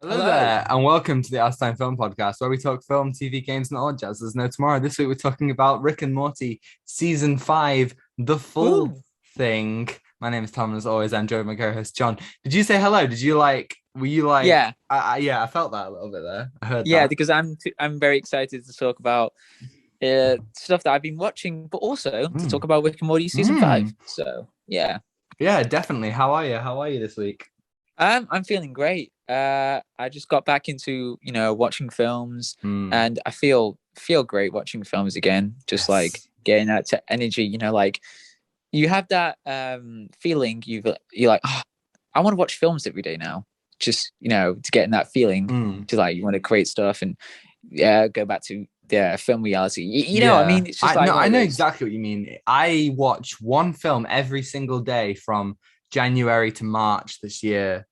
Hello Hello. there, and welcome to the Our Time Film Podcast, where we talk film, TV, games, and all jazz. There's no tomorrow. This week we're talking about Rick and Morty season 5, the full Woo. thing. My name is Tom, and as always, I'm joined by my co-host John. Did you say hello? Did you like? Were you like? Yeah, Yeah, I felt that a little bit there. I heard yeah, that. because I'm very excited to talk about stuff that I've been watching, but also to talk Mm. about Rick and Morty season 5. Mm. So yeah, Yeah, definitely. How are you? How are you this week? I'm feeling great. I just got back into watching films, Mm. and I feel great watching films again. Just like Yes. getting that energy. Like you have that feeling. You're like, oh, I want to watch films every day now. Just to get in that feeling, Mm. to like you want to create stuff and go back to film reality. I Yeah, mean, it's just like one I of know those. exactly what you mean. I watch one film every single day from January to March this year.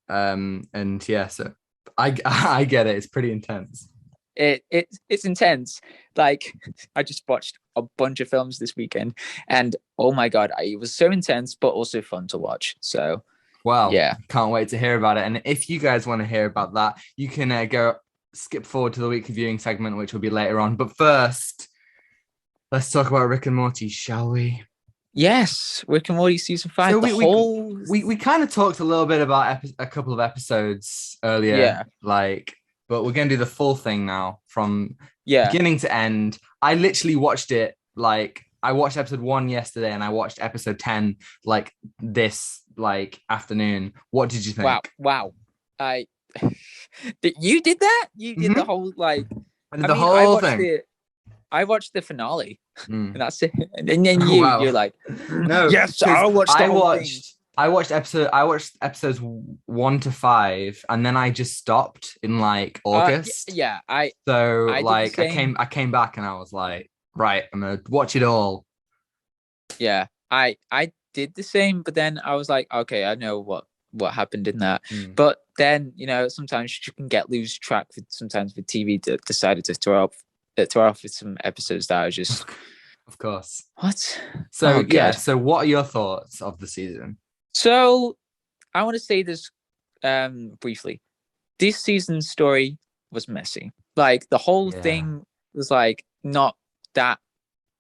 And yeah, so I get it. It's pretty intense. It's intense. Like I just watched a bunch of films this weekend, and oh my god, it was so intense, but also fun to watch. So Well, yeah, can't wait to hear about it. And if you guys want to hear about that, you can go skip forward to the weekly viewing segment, which will be later on. But first, let's talk about Rick and Morty, shall we? yes, Rick and Morty season So 5, the we we whole we kind of talked a little bit about a couple of episodes earlier, yeah, but we're gonna do the full thing now from yeah. beginning to end. I literally watched it I watched episode 1 yesterday, and I watched episode 10 this afternoon. What did you Wow, think? wow. I you did that? You did the Mm-hmm. whole like. I did I the mean, whole thing. I watched the finale, Mm. and that's it. And then Oh wow. you're like, No, yes, because I'll watch the whole thing. I watched episodes 1 to 5, and then I just stopped in August. Yeah. So I did the same. I came back and I was like, right, I'm gonna watch it all. Yeah, I did the same, but then I was like, okay, I know what happened in that. Mm. But then sometimes you can get lose track. Sometimes with TV that decided to throw off with some episodes that are just Of course. what? So Oh yeah, god. so what are your thoughts of the season? So I want to say this briefly. This season's story was messy. Like the whole Yeah. thing was like not that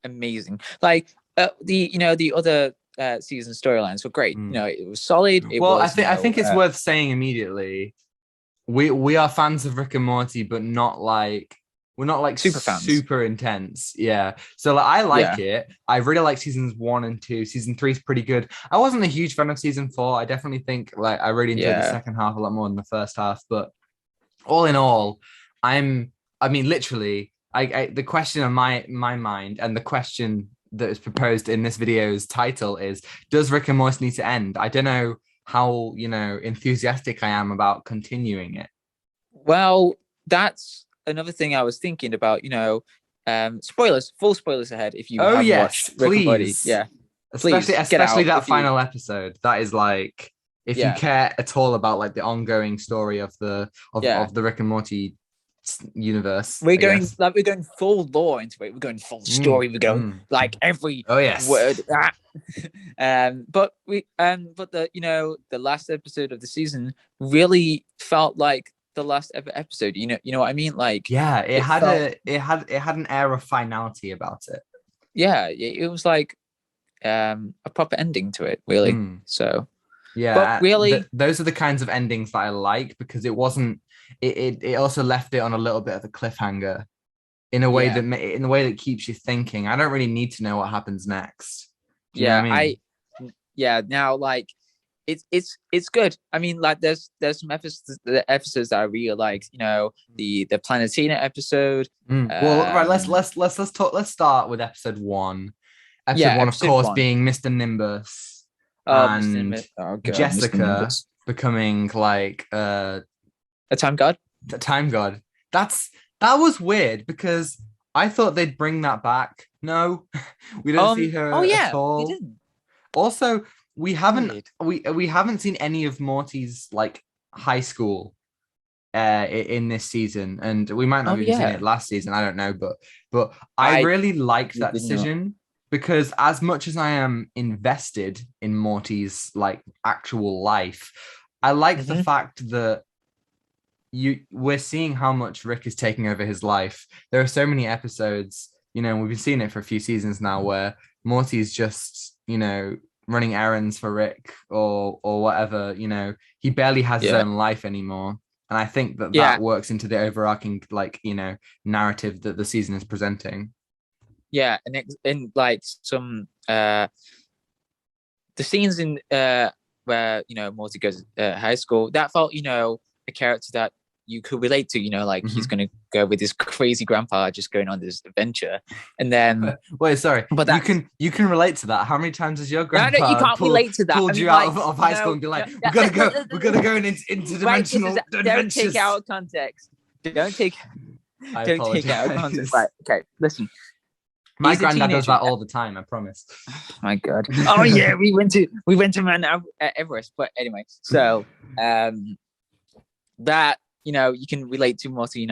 amazing. Like the other season storylines were great. Mm. It was solid. It Well, was I think it's worth saying immediately. We are fans of Rick and Morty, but not we're not super fans. super intense. Yeah. So I like Yeah, it. I really like seasons 1 and 2. Season 3 is pretty good. I wasn't a huge fan of season 4. I definitely think I really enjoyed the yeah. second half a lot more than the first half. But all in all, I mean, literally, the question on my mind, and the question that is proposed in this video's title is, does Rick and Morty need to end? I don't know how, enthusiastic I am about continuing it. Well, that's another thing I was thinking about. Spoilers, full spoilers ahead if you Oh haven't yes, watched Rick and Morty. please. Yeah, please get Especially out that if you. final episode. That is if you Yeah, care at all about the ongoing story of yeah. of the Rick and Morty universe, We're I going guess. like we're going full lore into it. We're going full Mm, story. We're going mm. like every Oh yes. word. But the last episode of the season really felt like the last ever episode. You know what I mean? Like Yeah, it felt, it had an air of finality about it. yeah, it was like a proper ending to it, really. Mm. So, but Yeah, really, those are the kinds of endings that I like, because it wasn't. It also left it on a little bit of a cliffhanger in a way yeah, in a way that keeps you thinking. I don't really need to know what happens next. Do you know what yeah, I mean? yeah. Now, like, it's good. I mean, like, there's some episodes that I really liked. The Planetina episode. Mm. Well, right. Let's talk. Let's start with episode 1. Episode Yeah, 1, of episode course, one. being Mr. Nimbus Oh, Mr. and Nimbus. Oh god, Mr. Jessica Nimbus. becoming A time god. the time god. That was weird, because I thought they'd bring that back. No, we don't see Oh her at yeah, they all. didn't. Also, Weird. we haven't seen any of Morty's high school in this season, and we might not Oh have even seen yeah, it last season. I don't know, but I I really liked that did not. decision, because as much as I am invested in Morty's actual life, I like the Hmm. fact that we're seeing how much Rick is taking over his life. There are so many episodes, we've been seeing it for a few seasons now, where Morty's just, running errands for Rick or whatever. He barely has his Yeah. own life anymore. And I think that Yeah. that works into the overarching, narrative that the season is presenting. Yeah, and like some the scenes in where Morty goes to high school, that felt a character that you could relate to. Like he's gonna go with his crazy grandpa, just going on this adventure, and then wait, sorry, but you can relate to that. How many times has your no, grandpa you can't relate to that. pulled I mean, you like, out of high school and be like, we're gonna go in interdimensional don't adventures? take out of context. Don't take it out of context. Right? Okay, listen. My granddad does that all the time. I promise. Oh my God. Oh yeah, we went to Mount Everest. But anyway, so that you can relate to Morty,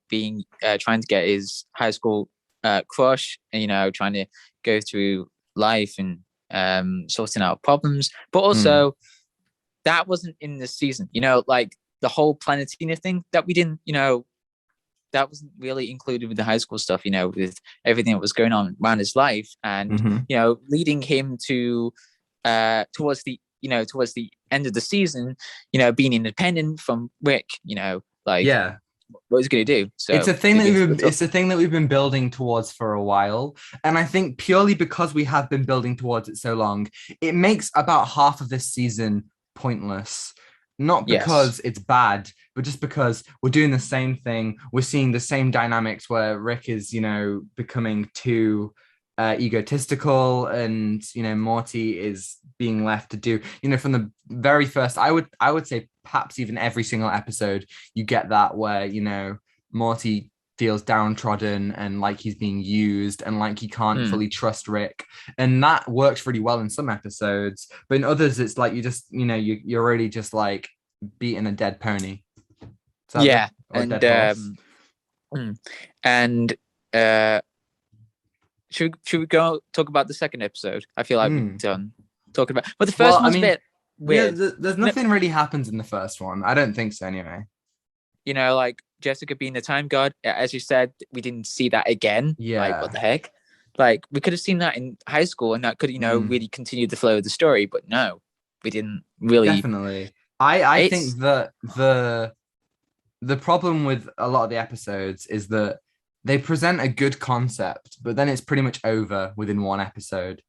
being trying to get his high school crush, and trying to go through life and sorting out problems. But also, that wasn't in this season. Like the whole Planetina thing that we didn't, that wasn't really included with the high school stuff, with everything that was going on around his life, and leading him to towards the end of the season, being independent from Rick, like what he's going to do. So it's a thing that we've been building towards for a while, and I think purely because we have been building towards it so long, it makes about half of this season pointless. Not because it's bad, but just because we're doing the same thing. We're seeing the same dynamics where Rick is, becoming too egotistical, and Morty is being left to do. From the very first, I would say perhaps even every single episode, you get that where Morty feels downtrodden and like he's being used and like he can't fully trust Rick, and that works really well in some episodes, but in others it's like you just you're really just like beating a dead pony. And should we go talk about the second episode? I feel like we've done talking about, but the first one's a bit weird. There's nothing really happens in the first one. I don't think so anyway. Like Jessica being the time god, as you said, we didn't see that again. Yeah. Like, what the heck? Like, we could have seen that in high school, and that could, really continue the flow of the story. But no, we didn't really. Definitely. I think that the problem with a lot of the episodes is that they present a good concept, but then it's pretty much over within one episode.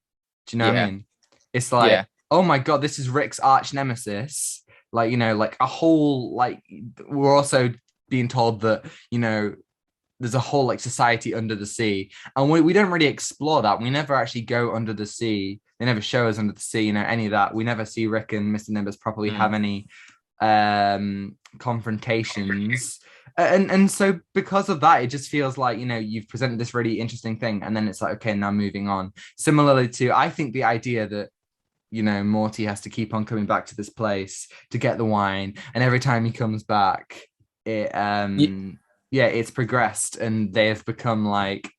Do you know what I mean? It's like, oh my God, this is Rick's arch nemesis. Like, like a whole, like, we're also being told that, there's a whole like society under the sea, and we don't really explore that. We never actually go under the sea. They never show us under the sea, any of that. We never see Rick and Mr. Nimbus properly have any confrontations. And so because of that, it just feels like, you've presented this really interesting thing, and then it's like, okay, now moving on. Similarly to, I think the idea that, Morty has to keep on coming back to this place to get the wine, and every time he comes back, it's progressed, and they've become like,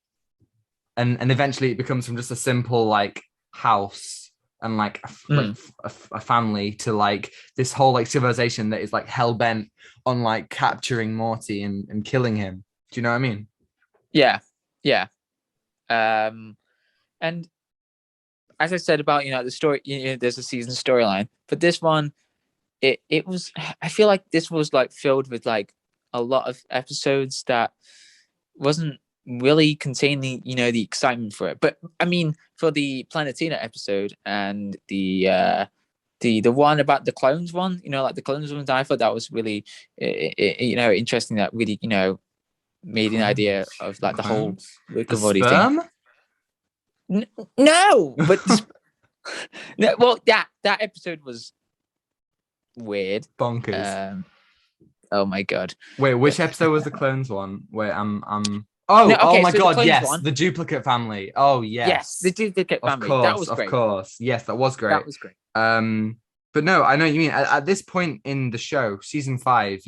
and eventually it becomes from just a simple like house and like a family to like this whole like civilization that is like hell-bent on like capturing Morty and killing him. Do you know what I mean? Yeah. And as I said about the story, there's a season storyline, but this one, it was, I feel like this was like filled with like a lot of episodes that wasn't really containing the excitement for it. But I mean, for the Planetina episode and the one about the clones one, like the clones one, I thought that was really interesting. That really made an idea of like the whole Rick and Morty thing. No, but no, well, that episode was weird, bonkers. Oh my God! Wait, which episode was the clones one? Wait, oh my God! Yes, the duplicate family. Oh yes, the duplicate family. That was great. Of course, yes, that was great. That was great. But no, I know what you mean. At this point in the show, season 5,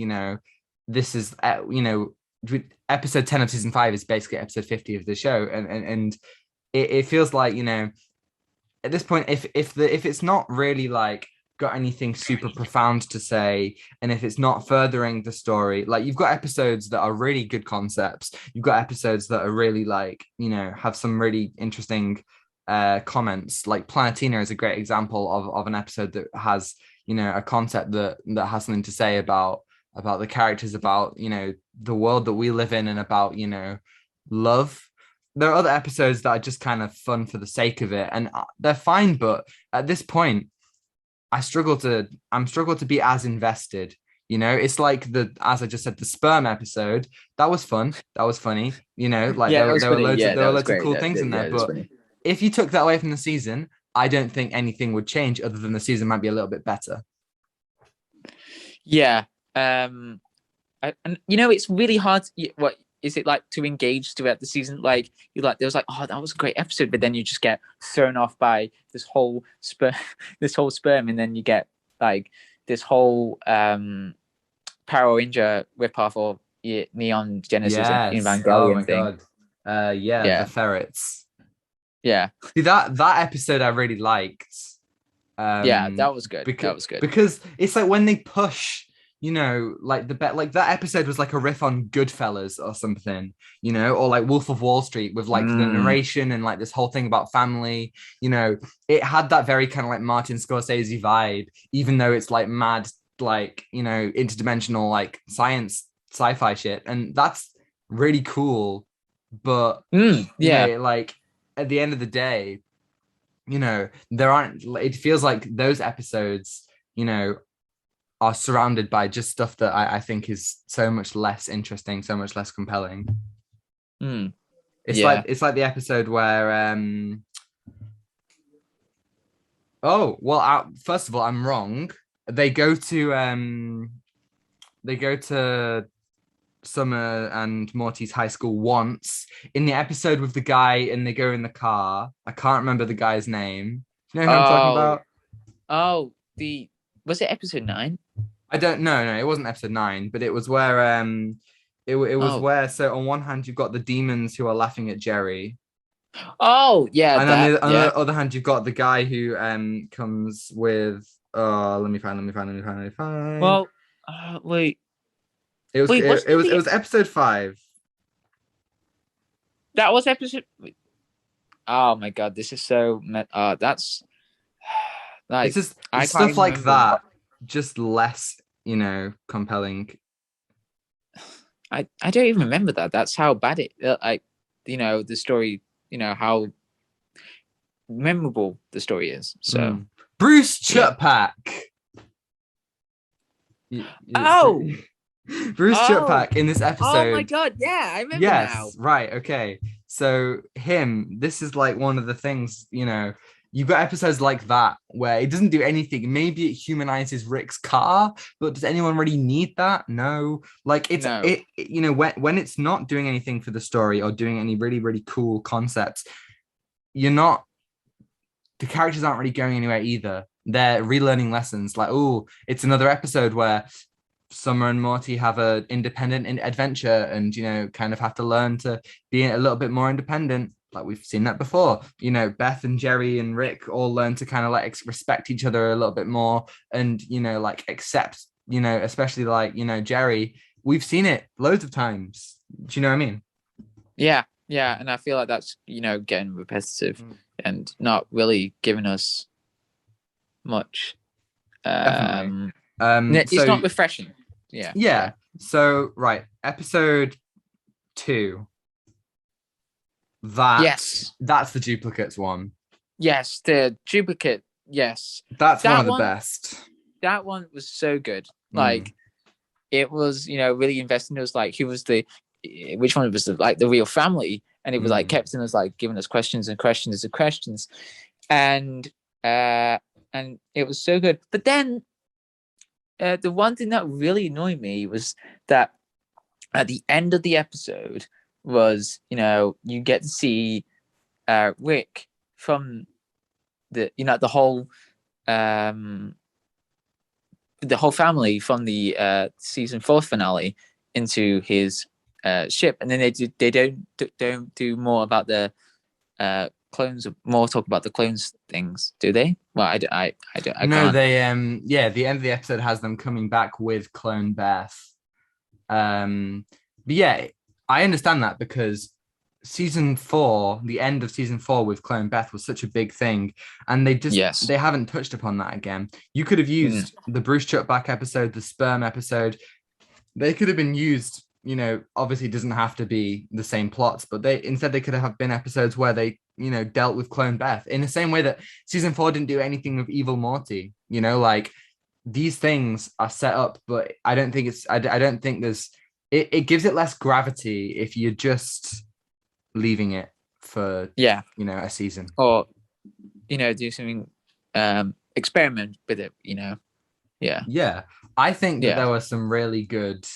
this is episode 10 of season 5 is basically episode 50 of the show, and it feels like at this point, if it's not really like got anything super profound to say, and if it's not furthering the story, like you've got episodes that are really good concepts, you've got episodes that are really like, you know, have some really interesting comments. Like Planetina is a great example of an episode that has, you know, a concept that has something to say about the characters, about, you know, the world that we live in, and about, you know, love. There are other episodes that are just kind of fun for the sake of it, and they're fine, but at this point I'm struggle to be as invested. You know, it's like as I just said, the sperm episode. That was fun. That was funny. You know, like Yeah, that was there were funny. loads of Yeah, there that were was loads of great. cool things in there. Yeah, that's But funny. if you took that away from the season, I don't think anything would change other than the season might be a little bit better. Yeah. And you know, it's really hard. What is it like to engage throughout the season? Like you like, there was like, oh, that was a great episode, but then you just get thrown off by this whole sperm, and then you get like this whole Power Ranger ripoff or Neon Genesis Yes. Oh my Evangelion thing. God. Yeah, the Yeah. ferrets. Yeah. See, that episode I really liked. Yeah, that was good. Because That was good. because it's like when they push, you know, like like that episode was like a riff on Goodfellas or something, you know, or like Wolf of Wall Street with like the narration and like this whole thing about family. You know, it had that very kind of like Martin Scorsese vibe, even though it's like mad, like, you know, interdimensional like science sci-fi shit, and that's really cool. But you Yeah. know, like at the end of the day, you know, there aren't, it feels like those episodes, you know, are surrounded by just stuff that I think is so much less interesting, so much less compelling. It's Yeah. like the episode where oh well, first of all, I'm wrong. They go to Summer and Morty's high school once in the episode with the guy, and they go in the car. I can't remember the guy's name. Do you know who I'm talking about? Oh, was it episode 9? I don't know. No, it wasn't episode 9, but it was where it was where, so on one hand you've got the demons who are laughing at Jerry. Oh, yeah, And that, on the other hand you've got the guy who comes with, let me find. Well, wait. It was episode 5. That was episode. Oh my God, this is so. That's like, It's just stuff like that, just less, you know, compelling. I don't even remember that. That's how bad it. Like, you know, the story. You know how memorable the story is. So Bruce Chutpack. Oh. Bruce Chutpack in this episode. Oh my God, yeah, I remember yes, now. Right, okay. So this is like one of the things, you know, you've got episodes like that where it doesn't do anything. Maybe it humanizes Rick's car, but does anyone really need that? No. Like it you know, when it's not doing anything for the story or doing any really, really cool concepts, the characters aren't really going anywhere either. They're relearning lessons. Like, oh, it's another episode where Summer and Morty have an independent adventure, and, you know, kind of have to learn to be a little bit more independent. Like, we've seen that before. You know, Beth and Jerry and Rick all learn to kind of like respect each other a little bit more, and, you know, like accept, you know, especially like, you know, Jerry. We've seen it loads of times. Do you know what I mean? Yeah, and I feel like that's, you know, getting repetitive and not really giving us much. Definitely. It's not refreshing. Yeah. So right, episode 2. That's the duplicates one. Yes, the duplicate. Yes, that's one of the best. That one was so good. Like, it was, you know, really investing. It was like, which one was the real family, and it was like kept in us, like giving us questions and questions and questions, and it was so good. But then the one thing that really annoyed me was that at the end of the episode was, you know, you get to see Rick from the whole family from the season 4 finale into his ship, and then they don't do more about the clones more talk about the clones things, do they? Well, I No, can't. they yeah, the end of the episode has them coming back with Clone Beth. But yeah, I understand that because season 4, the end of season 4 with Clone Beth was such a big thing, and Yes. they haven't touched upon that again. You could have Mm. used the Bruce Chuckback episode, the sperm episode. They could have been used, obviously it doesn't have to be the same plots, but they could have been episodes where they, dealt with Clone Beth in the same way that season 4 didn't do anything with evil Morty, like these things are set up, but I don't think I don't think it gives it less gravity if you're just leaving it for, Yeah. a season. Or do something experiment with it. Yeah. Yeah, I think that Yeah. there were some really good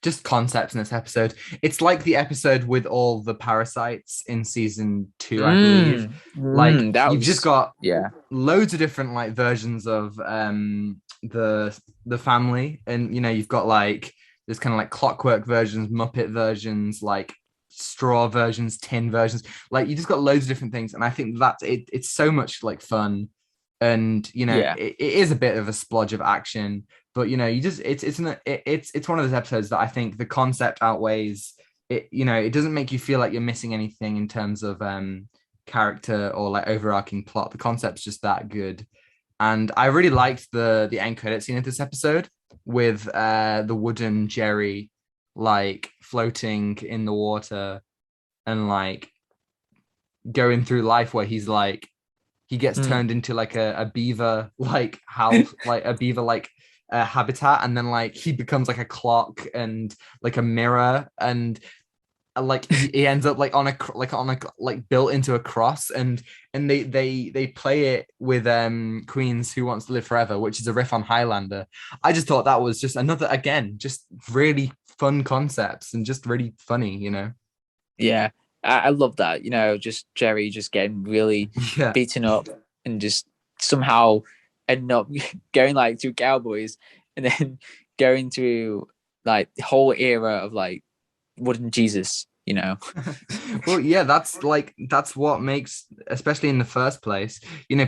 just concepts in this episode. It's like the episode with all the parasites in season 2, I believe. Like That you've just was, got yeah. loads of different like versions of the family, and you've got like there's kind of like clockwork versions, Muppet versions, like straw versions, tin versions. Like you just got loads of different things, and I think that it's so much like fun, and Yeah. it is a bit of a splodge of action, but you just it's one of those episodes that I think the concept outweighs it. It doesn't make you feel like you're missing anything in terms of character or like overarching plot. The concept's just that good. And I really liked the end credit scene of this episode with the wooden Jerry like floating in the water and like going through life, where he's like he gets turned into like a beaver like house, like a beaver like habitat, and then like he becomes like a clock and like a mirror, and like he ends up like on a like built into a cross, and they play it with Queen's Who Wants to Live Forever, which is a riff on Highlander. I just thought that was just another, again, just really fun concepts and just really funny. Yeah. I love that, just Jerry just getting really Yeah, beaten up and just somehow ending up going like through Cowboys and then going through like the whole era of like wooden Jesus. well, yeah, that's what makes, especially in the first place, Yeah,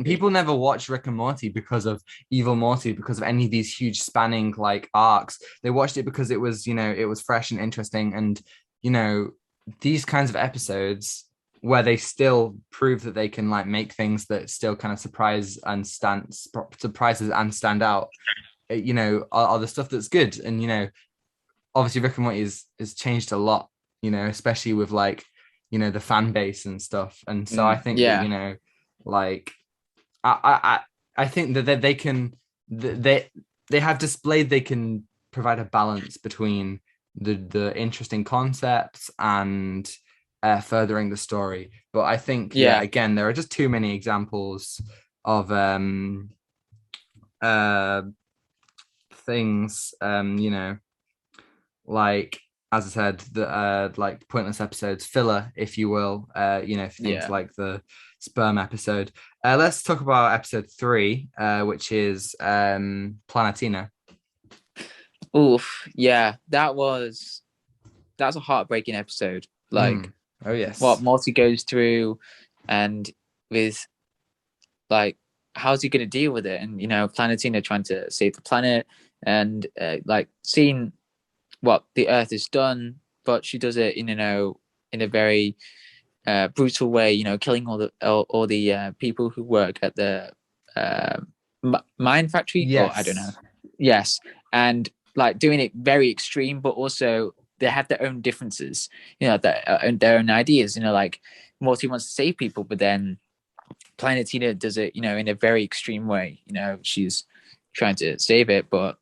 people never watch Rick and Morty because of evil Morty, because of any of these huge spanning like arcs. They watched it because it was it was fresh and interesting, and these kinds of episodes where they still prove that they can like make things that still kind of surprises and stand out, are the stuff that's good. And obviously Rick and Morty has changed a lot, especially with like the fan base and stuff. And so I think that like I think that they can they have displayed they can provide a balance between the interesting concepts and furthering the story. But I think again, there are just too many examples of things, like, as I said, the like pointless episodes, filler, if you will, things like the sperm episode. Let's talk about episode 3, which is Planetina. Oof, yeah, that's a heartbreaking episode. Like, oh yes, what Morty goes through, and with like, how's he going to deal with it? And Planetina trying to save the planet, and like seeing what the Earth has done, but she does it in a very brutal way. Killing all the people who work at the mine factory. yes, Or I don't know. Yes, and like doing it very extreme, but also they have their own differences. Their own ideas. Like Morty wants to save people, but then Planetina does it, in a very extreme way. She's trying to save it, but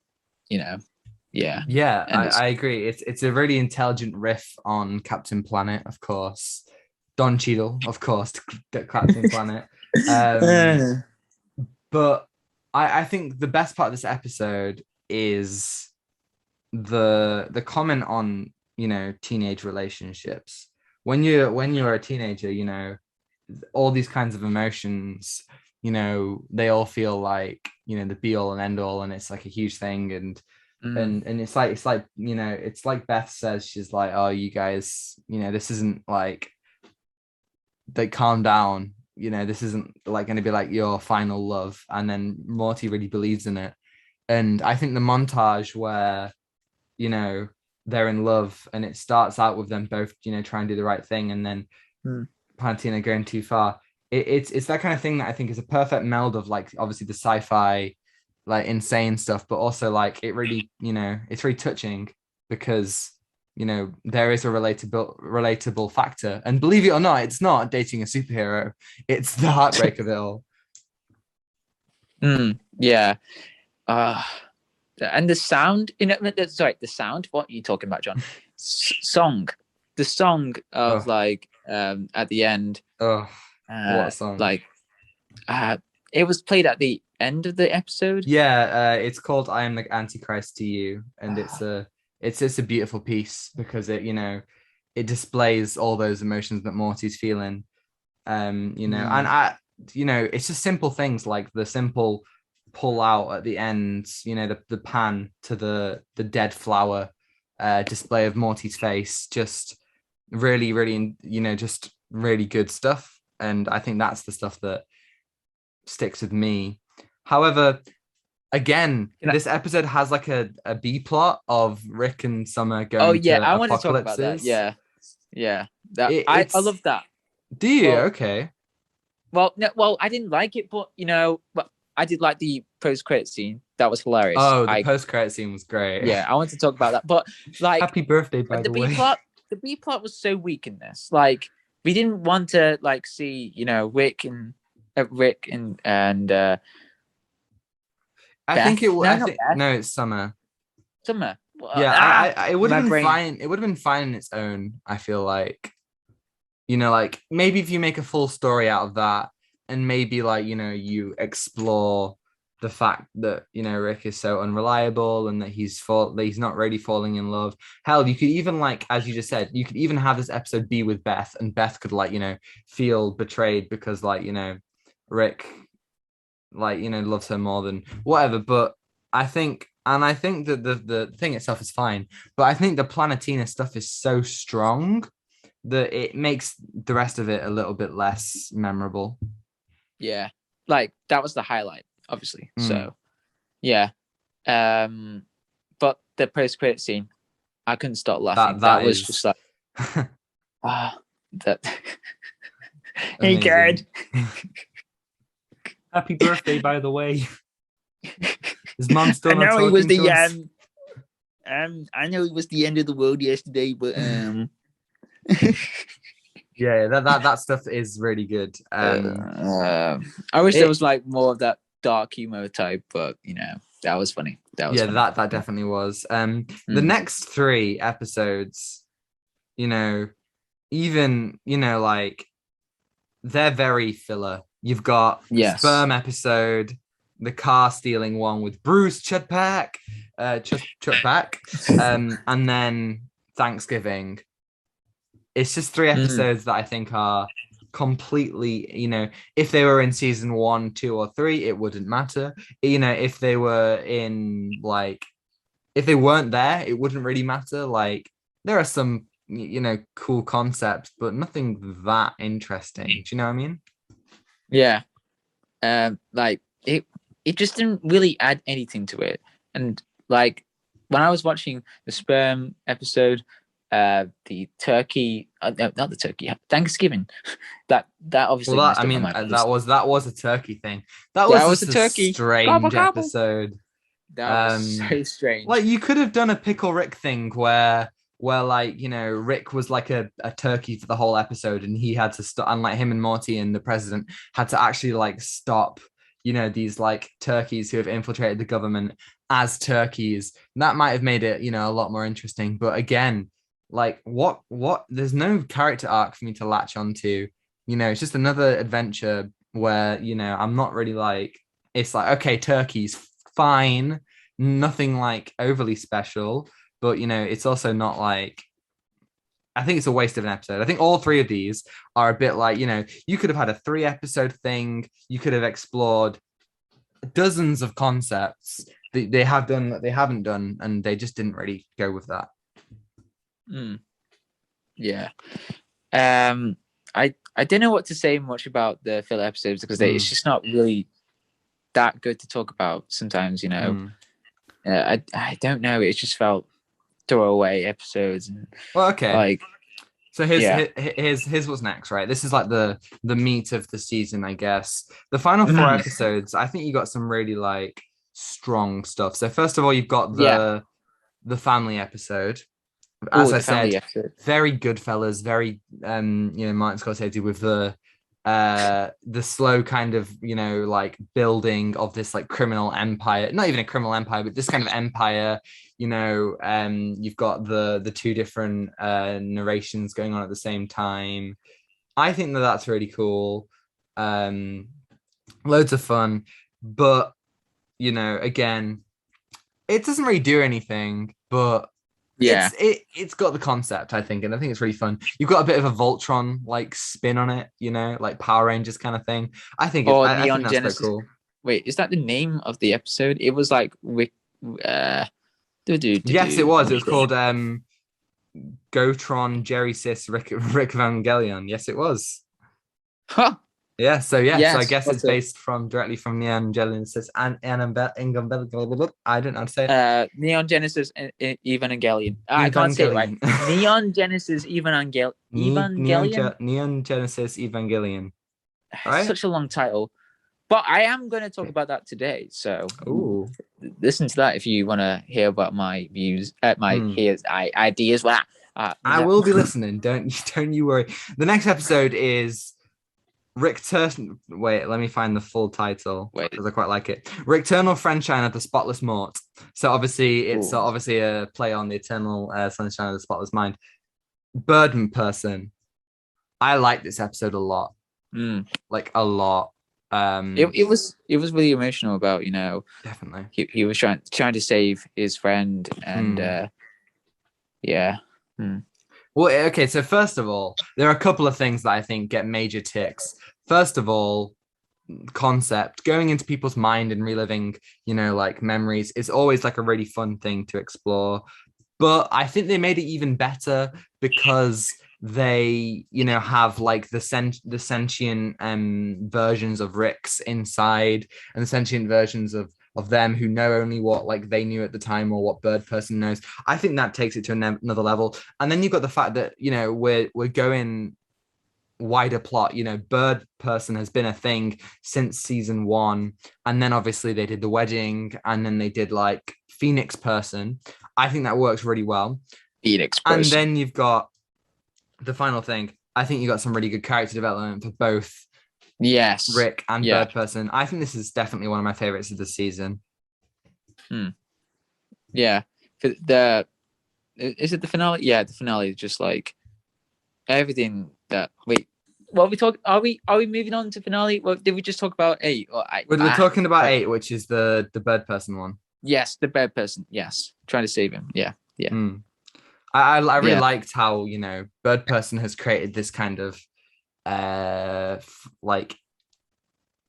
yeah. Yeah, And I agree. It's a really intelligent riff on Captain Planet, of course. Don Cheadle, of course, Captain Planet. But I think the best part of this episode is the comment on teenage relationships. When you're a teenager, all these kinds of emotions, they all feel like the be all and end all, and it's like a huge thing. And it's like it's like Beth says, she's like, oh, you guys, this isn't like they calm down. You know, this isn't like going to be like your final love. And then Morty really believes in it. And I think the montage where, you know, they're in love and it starts out with them both, you know, trying to do the right thing, and then Mm. Palantina going too far. It's that kind of thing that I think is a perfect meld of like obviously the sci-fi, like insane stuff, but also like it really, you know, it's really touching because you know there is a relatable factor. And believe it or not, it's not dating a superhero, it's the heartbreak of it all. Yeah. Uh, and the sound, you know, sorry, the sound. What are you talking about, John? Song, the song of Oh, like at the end, oh, what a song. like it was played at the end of the episode. Yeah, it's called "I Am the Antichrist to You," and it's just a beautiful piece because it, you know, it displays all those emotions that Morty's feeling. You know, and you know, it's just simple things like the simple pull out at the end, you know, the pan to the dead flower, display of Morty's face, just really, really, you know, just really good stuff. And I think that's the stuff that sticks with me. However, again, Can I- this episode has like a B plot of Rick and Summer oh going yeah, to I want to talk about that. apocalypses. Yeah, yeah. That I It's love that. do you? But Okay. well, no, well, I didn't like it, but you know, well, I did like the post credit scene. That was hilarious. Oh, the post-credit scene was great. Yeah, I want to talk about that. But like Happy birthday, by the the B way. plot, the B plot was so weak in this. Like we didn't want to like see, you know, Rick and I think Beth. it. No, I not think Beth. no, it's Summer. Summer. Yeah, it would have My been brain. fine. It would have been fine in its own. I feel like, you know, like maybe if you make a full story out of that, and maybe like you know you explore the fact that you know Rick is so unreliable and that that he's not really falling in love. Hell, you could even like as you just said, you could even have this episode be with Beth, and Beth could like you know feel betrayed because like you know Rick like you know loves her more than whatever. But I think that the thing itself is fine, but I think the Planetina stuff is so strong that it makes the rest of it a little bit less memorable. Yeah, like that was the highlight, obviously. Mm. So yeah. But the post credit scene, I couldn't stop laughing. That That was just is like that. Hey, amazing. God. Happy birthday, by the way. His mom's I still not know it was talking to the us. I know it was the end of the world yesterday, but Yeah, that stuff is really good. I wish there It was like more of that dark humor type, but you know, that was funny. That was yeah, funny. that definitely was. The Mm. next three episodes, you know, even you know, like they're very filler. You've got the Yes. sperm episode, the car stealing one with Bruce Chudpak, Chutback, and then Thanksgiving. It's just three Mm. episodes that I think are completely, you know, if they were in season 1, 2, or 3, it wouldn't matter. You know, if they were in like, if they weren't there, it wouldn't really matter. Like, there are some, you know, cool concepts, but nothing that interesting. Do you know what I mean? Yeah. Like it just didn't really add anything to it. And like when I was watching the sperm episode, the turkey, no, not the turkey, Thanksgiving, that Well, obviously that I messed up my mean, mind because that was a turkey thing. That that was was a just a turkey. Gobble strange gobble. episode. That was Um, so strange. like you could have done a pickle Rick thing where like you know Rick was like a turkey for the whole episode and he had to stop, unlike him and Morty and the president had to actually like stop you know these like turkeys who have infiltrated the government as turkeys. That might have made it you know a lot more interesting, but again like what there's no character arc for me to latch onto. You know, it's just another adventure where you know I'm not really like, it's like okay, turkeys fine, nothing like overly special, but you know, it's also not like, I think it's a waste of an episode. I think all three of these are a bit like, you know, you could have had a 3 episode thing, you could have explored dozens of concepts that they have done that they haven't done, and they just didn't really go with that. Mm. Yeah. Um, I I don't know what to say much about the filler episodes because it's just not really that good to talk about sometimes, you know. I don't know. It just felt throwaway episodes. And, Well, okay. like, so here's what's next, right? This is like the meat of the season, I guess. The final 4 episodes, I think you got some really like strong stuff. So first of all, you've got the family episode. As I said, very Goodfellas, very Martin Scorsese with the slow kind of like building of this like criminal empire, not even a criminal empire, but this kind of empire. You've got the 2 different narrations going on at the same time. I think that's really cool. Loads of fun, but again, it doesn't really do anything, but it's got the concept, I think, and I think it's really fun. You've got a bit of a Voltron like spin on it, like Power Rangers kind of thing. I think I think that's Genesis. quite cool. Wait, is that the name of the episode? It was like yes, it was. It was called Gotron Jerry Sis Rick Evangelion. Yes, it was. Huh. Yeah, so I guess it's based directly from Neon Genesis and I don't know how to say it. Neon Genesis Evangelion. I can't say it right. Neon Genesis Evangelion. Neon Genesis Evangelion. Right? Such a long title. But I am going to talk about that today. So listen to that if you want to hear about my views, ideas. I will be listening. Don't you worry. The next episode is Wait, let me find the full title because I quite like it. Nocturnal Sunshine of the Spotless Mort. So obviously it's obviously a play on the Eternal Sunshine of the Spotless Mind. Bird person. I like this episode a lot. Like a lot. It was really emotional about definitely he was trying to save his friend and Well, okay, so first of all, there are a couple of things that I think get major ticks. First of all, concept, going into people's mind and reliving, like memories is always like a really fun thing to explore. But I think they made it even better because they, have like the sentient versions of Ricks inside and the sentient versions of them who know only what like they knew at the time or what Bird person knows. I think that takes it to another level. And then you've got the fact that we're going wider plot. Bird person has been a thing since season 1, and then obviously they did the wedding, and then they did like Phoenix person. I think that works really well. Phoenix person. And then you've got the final thing. I think you got some really good character development for both. Yes, Rick and Bird person. I think this is definitely one of my favorites of the season. Yeah, is it the finale? Yeah, the finale is just like everything that. Wait, what we talk? Are we moving on to finale? Well, did we just talk about 8? We're talking about 8, which is the Bird person one. Yes, the Bird person. Yes, trying to save him. Yeah. I really liked how Bird person has created this kind of like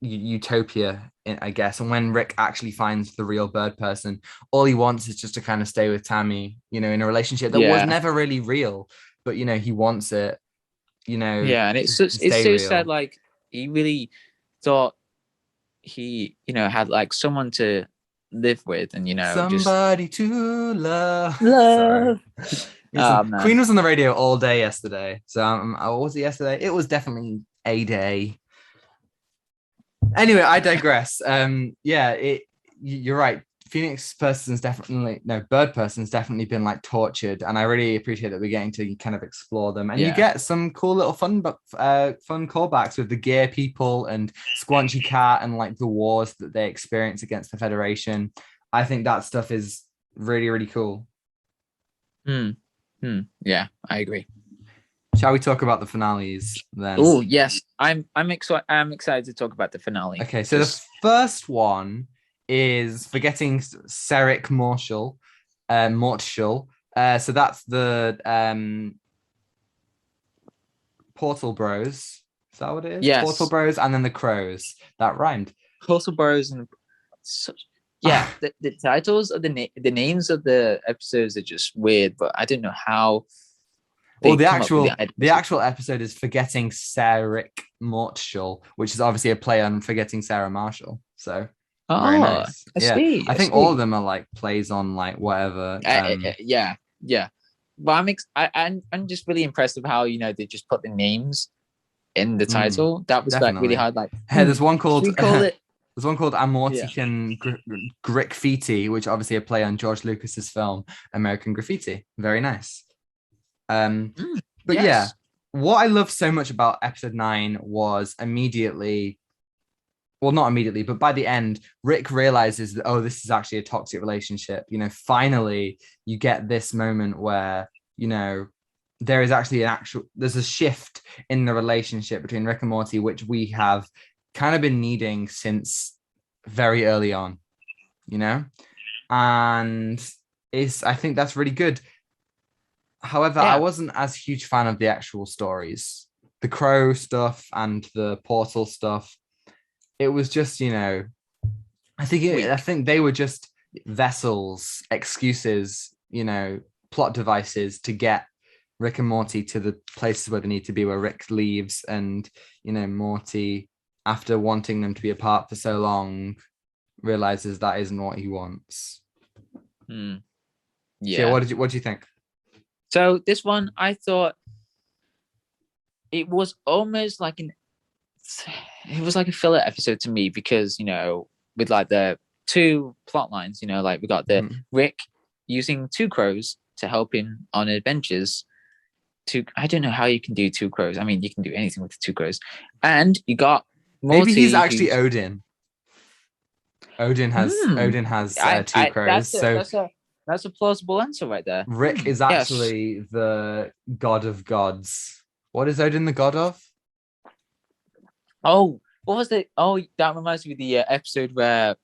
utopia, I guess. And when Rick actually finds the real Bird person, all he wants is just to kind of stay with Tammy, in a relationship that was never really real, but he wants it, and it's so sad. Like he really thought he had like someone to live with, and somebody to love. Queen was on the radio all day yesterday. So was it yesterday? It was definitely a day. Anyway, I digress. You're right. Phoenix person's Bird person's definitely been like tortured, and I really appreciate that we're getting to kind of explore them. And you get some cool little fun callbacks with the Gear people and Squanchy Cat and like the wars that they experience against the Federation. I think that stuff is really, really cool. Yeah, I agree. Shall we talk about the finales then? Oh yes, I'm excited to talk about the finale. Okay, so the first one is Forgetting Seric Marshall. So that's the Portal Bros. Is that what it is? Yes. Portal Bros and then the Crows. That rhymed. Portal Bros and the titles of the names of the episodes are just weird, but I don't know how they the come up with actual the idea. the actual episode is Forgetting Sarah Marshall, which is obviously a play on Forgetting Sarah Marshall. So very Oh, nice. I Yeah. see. I I think all of see. them are like plays on like whatever. Yeah, yeah. But I'm just really impressed with how they just put the names in the title. That was like really Definitely. hard. Like, Hey, there's one should called we call it? there's one called Yeah. Amortican Graffiti, which obviously a play on George Lucas's film American Graffiti. Very nice. But yeah, Yes. what I loved so much about episode 9 was immediately, well, not immediately, but by the end, Rick realizes that, oh, this is actually a toxic relationship. Finally, you get this moment where, there is actually there's a shift in the relationship between Rick and Morty, which we have kind of been needing since very early on, and I think that's really good. However, I Yeah. wasn't as huge fan of the actual stories, the crow stuff and the portal stuff. It was just, I think they were just vessels, excuses, plot devices to get Rick and Morty to the places where they need to be, where Rick leaves and, Morty, after wanting them to be apart for so long, realizes that isn't what he wants. Yeah. So, yeah, what do you think? So this one, I thought it was almost like a filler episode to me because, with like the two plot lines, like we got the Rick using two crows to help him on adventures. I don't know how you can do two crows. I mean, you can do anything with the two crows. And you got Morty. Maybe he's actually Odin. Odin has two crows. That's a plausible answer right there. Rick is actually the god of gods. What is Odin the god of? Oh, what was it? Oh, that reminds me of the episode where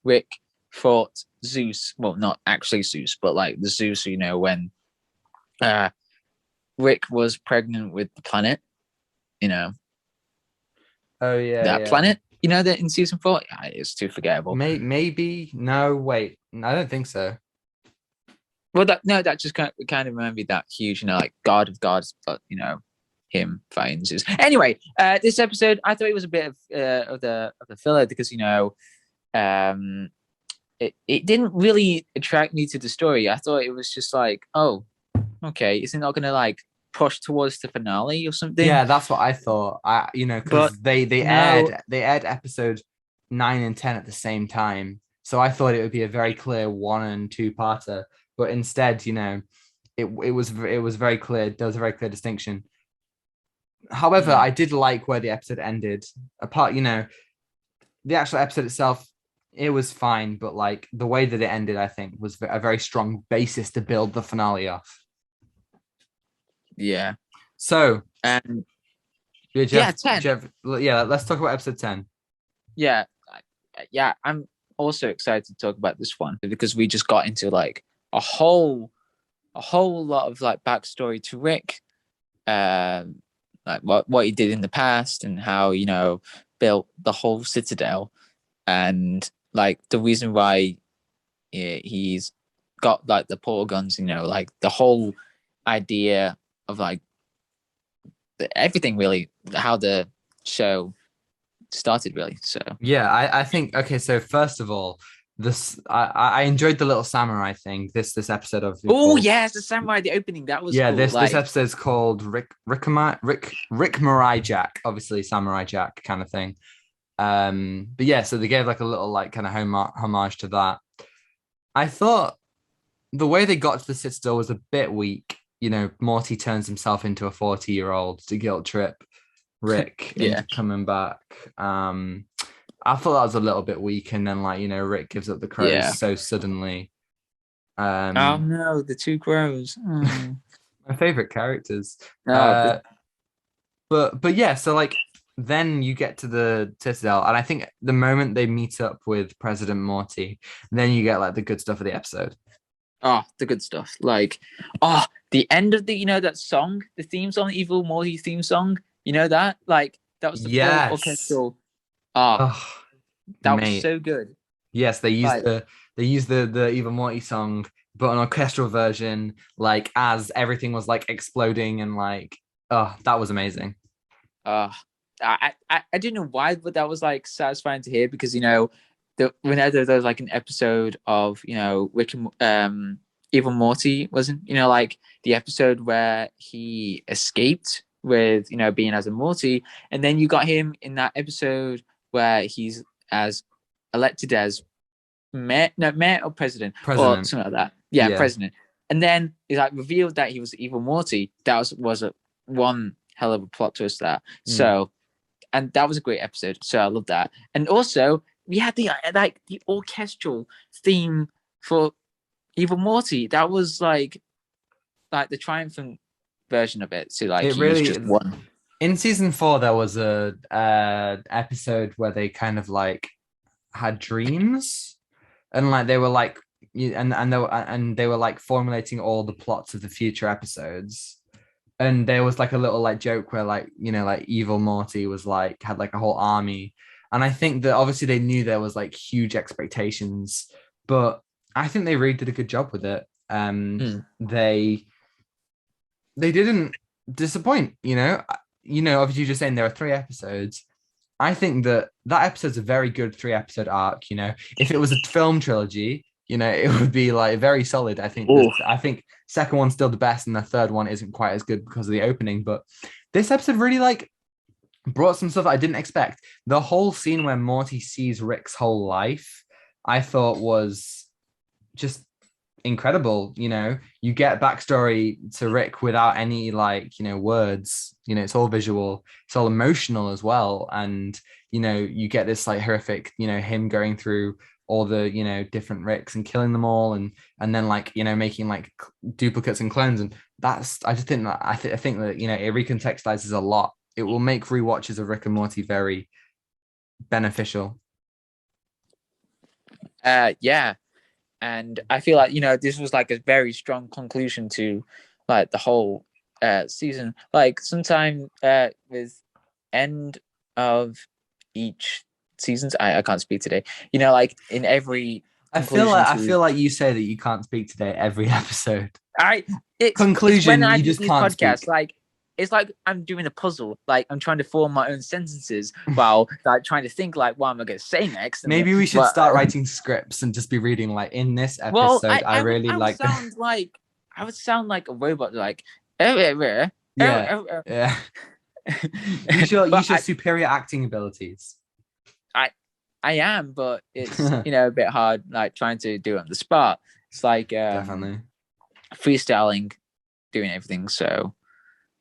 Rick fought Zeus. Well, not actually Zeus, but like the Zeus, when Rick was pregnant with the planet, Oh yeah, that planet, that in season 4, it's too forgettable. Maybe no, wait, I don't think so. Well, that just kind of reminded me that huge, like God of gods, but him fighting Zeus. Anyway, this episode, I thought it was a bit of the filler because it didn't really attract me to the story. I thought it was just like, oh, okay, is it not going to like push towards the finale or something? Yeah, that's what I thought. Because they aired episode 9 and 10 at the same time, so I thought it would be a very clear 1 and 2 parter. But instead, it was very clear. There was a very clear distinction. However, I did like where the episode ended. Apart, the actual episode itself, it was fine, but like the way that it ended, I think, was a very strong basis to build the finale off. Yeah. So, and 10. Let's talk about episode 10. Yeah, I'm also excited to talk about this one because we just got into like a whole lot of like backstory to Rick, like what he did in the past and how built the whole citadel, and like the reason why he's got like the portal guns, like the whole idea of like everything, really, how the show started, really. So yeah, I think, okay, so first of all, I enjoyed the little samurai thing this episode of yes, the samurai, the opening, that was cool. This episode's called Rick Mirai Jack, obviously Samurai Jack kind of thing. But yeah, so they gave like a little like kind of homage to that. I thought the way they got to the Citadel was a bit weak. Morty turns himself into a 40-year-old to guilt trip Rick into coming back. I thought that was a little bit weak, and then like Rick gives up the crows so suddenly. Oh no, the two crows. Oh. My favorite characters. But yeah, so like then you get to the Citadel, and I think the moment they meet up with President Morty, then you get like the good stuff of the episode. Oh, the good stuff. Like, the end of the that song, the theme song, Evil Morty theme song. That? Like, that was the full orchestral. That was so good. Yes, they used the Evil Morty song but an orchestral version, like as everything was like exploding and like, oh, that was amazing. Uh, I didn't know why, but that was like satisfying to hear because whenever there was like an episode of Rick and even Morty wasn't like the episode where he escaped with being as a Morty, and then you got him in that episode where he's as elected as mayor or president or President. something like that. Yeah, Yeah. president. And then it's like revealed that he was evil Morty. That was a one hell of a plot twist there. So, and that was a great episode. So I love that. And also we had the orchestral theme for evil Morty. That was like the triumphant version of it. So like It he's really just won. in season 4 there was a episode where they kind of like had dreams and like they were like and they were like formulating all the plots of the future episodes, and there was like a little like joke where like like evil Morty was like had like a whole army, and I think that obviously they knew there was like huge expectations, but I think they really did a good job with it. They didn't disappoint. Obviously you're just saying there are 3 episodes. I think that episode's a very good 3-episode arc. If it was a film trilogy, it would be like very solid. I think second one's still the best, and the third one isn't quite as good because of the opening. But this episode really like brought some stuff I didn't expect. The whole scene where Morty sees Rick's whole life, I thought was just incredible. You get backstory to Rick without any like words. It's all visual, it's all emotional as well, and you get this like horrific him going through all the different Ricks and killing them all, and then like making like duplicates and clones, and I just think that I think that it recontextualizes a lot. It will make rewatches of Rick and Morty very beneficial. Yeah. And I feel like this was like a very strong conclusion to like the whole season. Like sometime with end of each seasons, I can't speak today. Like in every I feel like you say that you can't speak today every episode. Conclusion. When I you just can't podcasts, speak. like it's like I'm doing a puzzle. Like I'm trying to form my own sentences while like trying to think like what am I going to say next. Maybe we should start writing scripts and just be reading like in this episode. Well, I would sound like a robot. Like yeah. You show superior acting abilities. I am, but it's a bit hard like trying to do it on the spot. It's like definitely freestyling, doing everything. So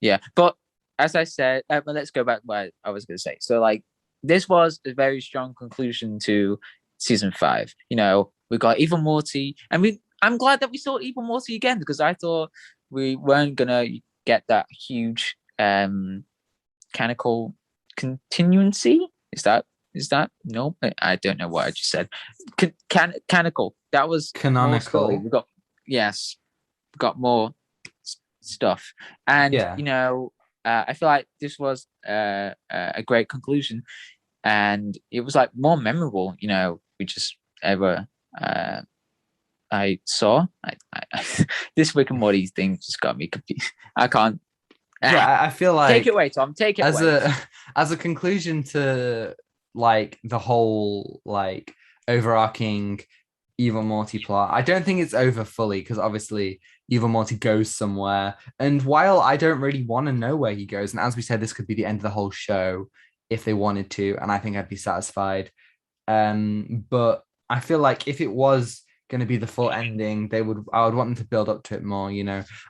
yeah, but as I said, but let's go back to what I was going to say. So like this was a very strong conclusion to season 5. We got Evil Morty, and I'm glad that we saw Evil Morty again, because I thought we weren't gonna get that huge canonical continuancy. Is that no? I don't know what I just said. Canonical. That was canonical. We got more stuff, and I feel like this was a great conclusion, and it was like more memorable. We just ever I saw. This Rick and Morty thing just got me confused. I can't. Yeah, I feel like take it away, Tom. Take it away. As a conclusion to like the whole like overarching Evil Morty plot, I don't think it's over fully, because obviously Evil Morty goes somewhere, and while I don't really want to know where he goes, and as we said, this could be the end of the whole show if they wanted to, and I think I'd be satisfied. But I feel like if it was going to be the full ending, I would want them to build up to it more.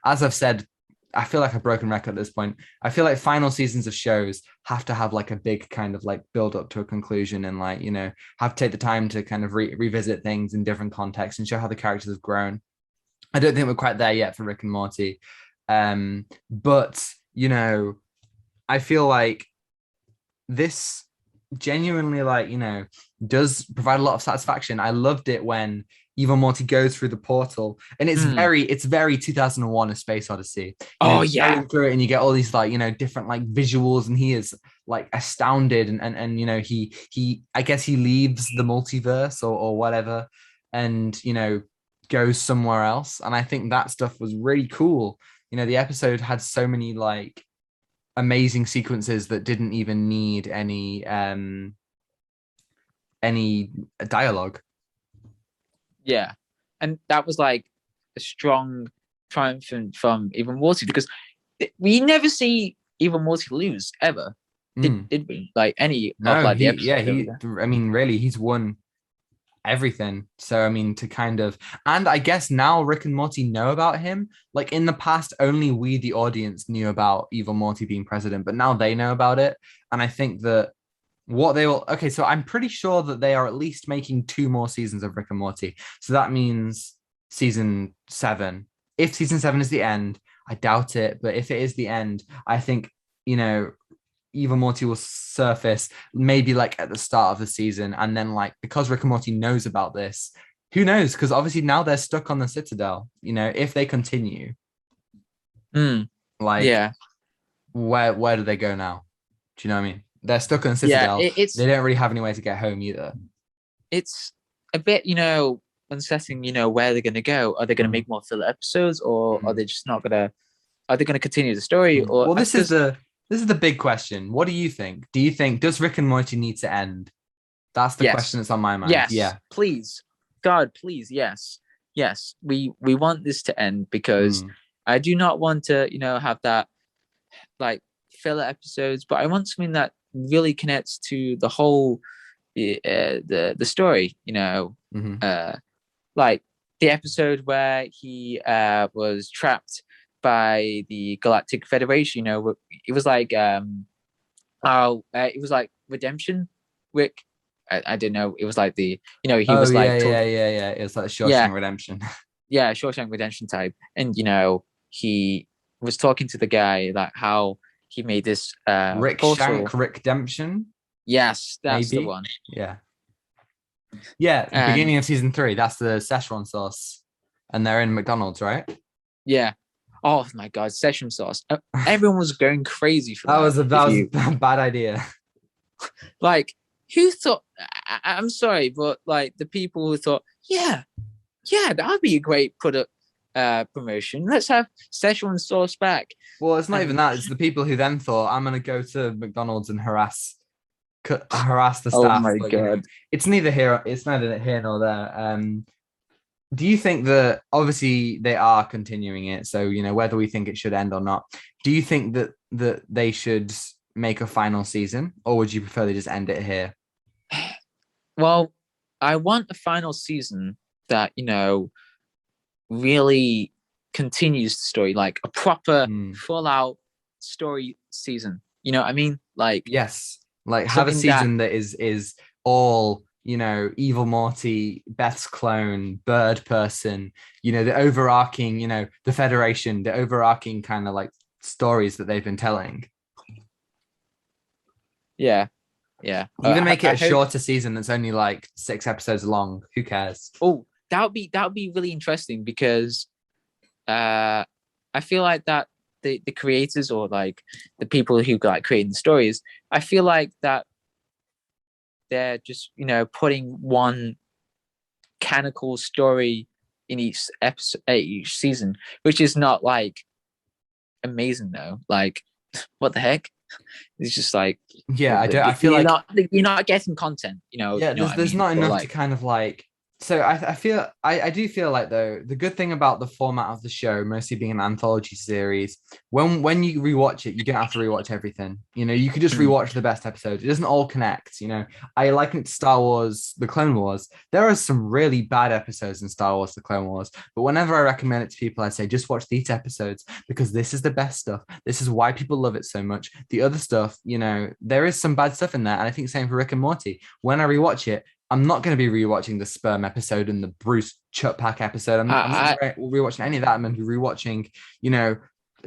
As I've said, I feel like a broken record at this point. I feel like final seasons of shows have to have like a big kind of like build up to a conclusion, and like have to take the time to kind of revisit things in different contexts and show how the characters have grown. I don't think we're quite there yet for Rick and Morty, but I feel like this genuinely like does provide a lot of satisfaction. I loved it when Evil Morty goes through the portal, and it's very 2001: A Space Odyssey. Yeah, through it, and you get all these like different like visuals, and he is like astounded, and he I guess he leaves the multiverse or whatever, and goes somewhere else. And I think that stuff was really cool. You know, the episode had so many like amazing sequences that didn't even need any dialogue. Yeah, and that was like a strong triumph from even Morty, because we never see even Morty lose ever. Did we? Like any of No, like the he episodes yeah, over he there? I mean really he's won everything. So I mean to kind of, and I guess now Rick and Morty know about him. Like in the past, only we the audience knew about Evil Morty being president, but now they know about it. And I think that what they will okay, so I'm pretty sure that they are at least making 2 more seasons of Rick and Morty. So that means season 7. If season 7 is the end, I doubt it, but if it is the end, I think, you know, Evil Morty will surface maybe like at the start of the season, and then like because Rick and Morty knows about this, who knows? Because obviously now they're stuck on the Citadel. You know, if they continue, like Yeah, where do they go now? Do you know what I mean? They're stuck on the yeah. Citadel. They don't really have any way to get home either. It's a bit, unsettling. Where they're gonna go. Are they gonna make more filler episodes, or are Mm. they just not gonna? Are they gonna continue the story? Or Well, this is because the big question. What do you think? Do you think does Rick and Morty need to end? That's the question yes, that's on my mind. yes, Yeah. please, God, please, yes, yes. We want this to end, because Mm. I do not want to, have that like filler episodes, but I want something that really connects to the whole the story. Mm-hmm. Like the episode where he was trapped by the Galactic Federation. It was like it was like redemption. Rick, I don't know. It was like he Oh was yeah, like yeah, talking. yeah, yeah. It's like Yeah, Shawshank Redemption. yeah, Shawshank Redemption type, and he was talking to the guy like how he made this Rick portal. Shank, Rick Demption, Yes, that's the maybe. one. Yeah. Yeah, And beginning of season 3. That's the Szechuan sauce. And they're in McDonald's, right? yeah, oh my God, session sauce. Everyone was going crazy for That that. was a If that was you a bad idea. like, who thought? I'm sorry, but like the people who thought, yeah, yeah, that'd be a great product promotion. Let's have Szechuan sauce back. Well, it's not even And that. It's the people who then thought, I'm gonna go to McDonald's and harass the oh staff. my But God, it's neither here nor there. Do you think that obviously they are continuing it? So, you know, whether we think it should end or not, do you think that they should make a final season, or would you prefer they just end it here? well, I want a final season that really continues the story, like a proper Mm. full out story season. You know what I mean? Like Yes, like have a something that season that is all, you know, Evil Morty, Beth's clone, Bird Person, you know, the overarching, you know, the Federation, the overarching kind of like stories that they've been telling. yeah, yeah. Even make it I a hope. shorter season that's only like 6 episodes long. Who cares? Oh, that would be really interesting, because I feel like that the creators, or like the people who like creating the stories, I feel like that they're just putting one canonical story in each episode, each season, which is not like amazing though. Like, what the heck? It's just like Yeah, I don't. I feel you're like not you're not getting content. yeah, You know what I there's mean? not But enough to like, kind of like. So I do feel like though the good thing about the format of the show, mostly being an anthology series, when you rewatch it, you don't have to rewatch everything. You know, you could just mm, rewatch the best episodes. It doesn't all connect. You know, I liken it to Star Wars: The Clone Wars. There are some really bad episodes in Star Wars: The Clone Wars, but whenever I recommend it to people, I say just watch these episodes because this is the best stuff. This is why people love it so much. The other stuff, you know, there is some bad stuff in there, and I think same for Rick and Morty. When I rewatch it, I'm not going to be rewatching the sperm episode and the Bruce Chutpack episode. I'm not I rewatching any of that. I'm going to be rewatching, you know,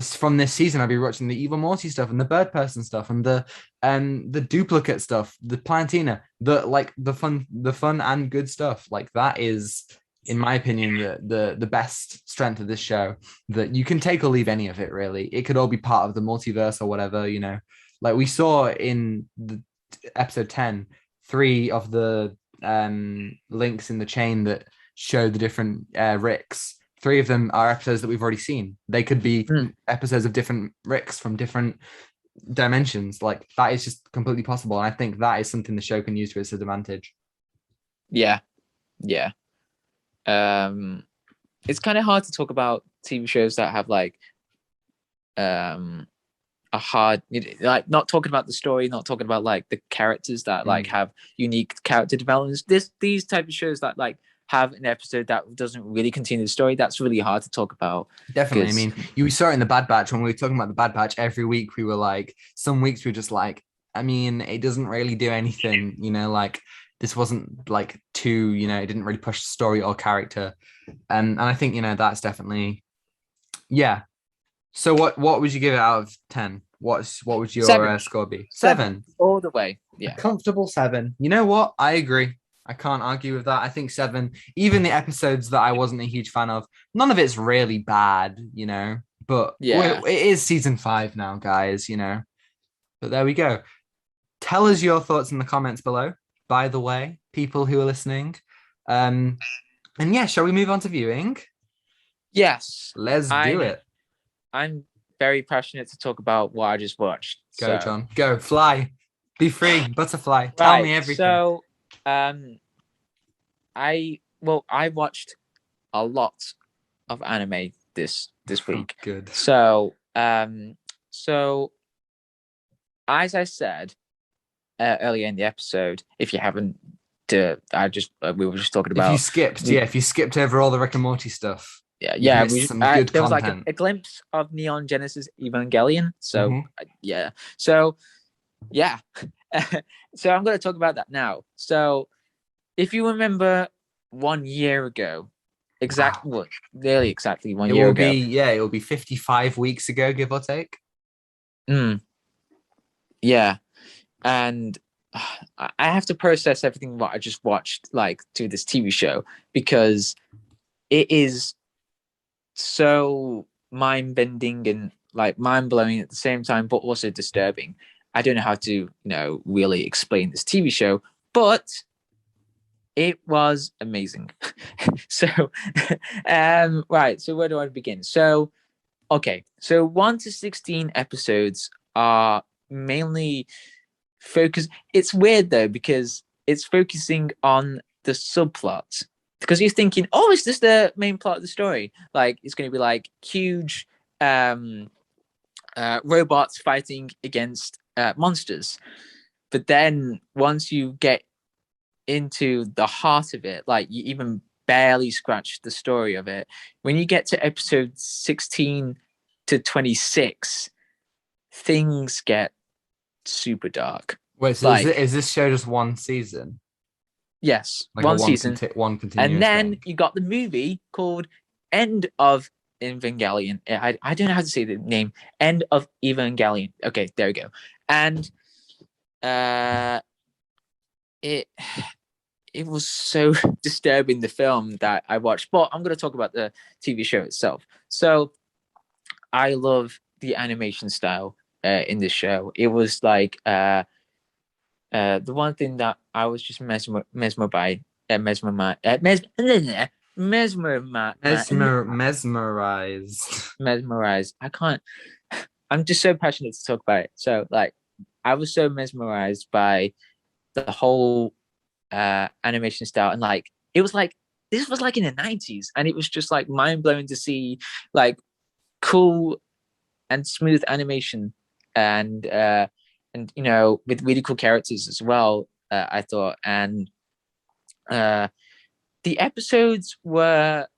from this season. I'll be watching the Evil Morty stuff and the Bird Person stuff and the duplicate stuff, the Plantina, the fun and good stuff. Like that is, in my opinion, the best strength of this show. That you can take or leave any of it. Really, it could all be part of the multiverse or whatever. You know, like we saw in the episode 10, 3 of the links in the chain that show the different Ricks. 3 of them are episodes that we've already seen. They could be episodes of different Ricks from different dimensions. Like that is just completely possible, and I think that is something the show can use to its advantage. Yeah, yeah. It's kind of hard to talk about TV shows that have like a hard, like not talking about the story, not talking about like the characters that like have unique character developments. These type of shows that like have an episode that doesn't really continue the story, that's really hard to talk about. Definitely. I mean, you saw it in the Bad Batch when we were talking about the Bad Batch. Every week we were like, some weeks we were just like, I mean, it doesn't really do anything, like this wasn't like too, it didn't really push story or character. And I think, that's definitely, yeah. So what would you give it out of 10? What would your score be? 7. All the way. Yeah. A comfortable 7. You know what? I agree. I can't argue with that. I think 7, even the episodes that I wasn't a huge fan of, none of it's really bad, but it is season 5 now, guys, but there we go. Tell us your thoughts in the comments below, by the way, people who are listening. And yeah, shall we move on to viewing? Yes. Let's do it. I'm very passionate to talk about what I just watched. Go, John. Go. Fly. Be free. Butterfly. Tell me everything. So, I watched a lot of anime this week. Oh, good. So, as I said earlier in the episode, if you haven't, we were just talking about. If you skipped over all the Rick and Morty stuff. Yeah. There was like a glimpse of Neon Genesis Evangelion. So So I'm going to talk about that now. So if you remember 1 year ago, nearly exactly 1 year ago. It will be 55 weeks ago, give or take. Yeah. And I have to process everything what I just watched, like, to this TV show, because it is so mind-bending and like mind-blowing at the same time, but also disturbing. I don't know how to, really explain this TV show, but it was amazing. So, right. So where do I begin? So, okay. So 1 to 16 episodes are mainly focused. It's weird though, because it's focusing on the subplot. Because you're thinking, oh, is this the main plot of the story? Like, it's going to be like huge robots fighting against monsters. But then once you get into the heart of it, like you even barely scratch the story of it. When you get to episode 16 to 26, things get super dark. Wait, so is this show just one season? Yes, like one season, one continuous. And then you got the movie called End of Evangelion. I don't know how to say the name. End of Evangelion. Okay, there we go. And it was so disturbing, the film that I watched. But I'm going to talk about the TV show itself. So I love the animation style in this show. It was like the one thing that I was just mesmerized. I can't. I'm just so passionate to talk about it. So like, I was so mesmerized by the whole animation style, and like it was like this was like in the 90s, and it was just like mind blowing to see like cool and smooth animation, and with really cool characters as well. I thought, and the episodes were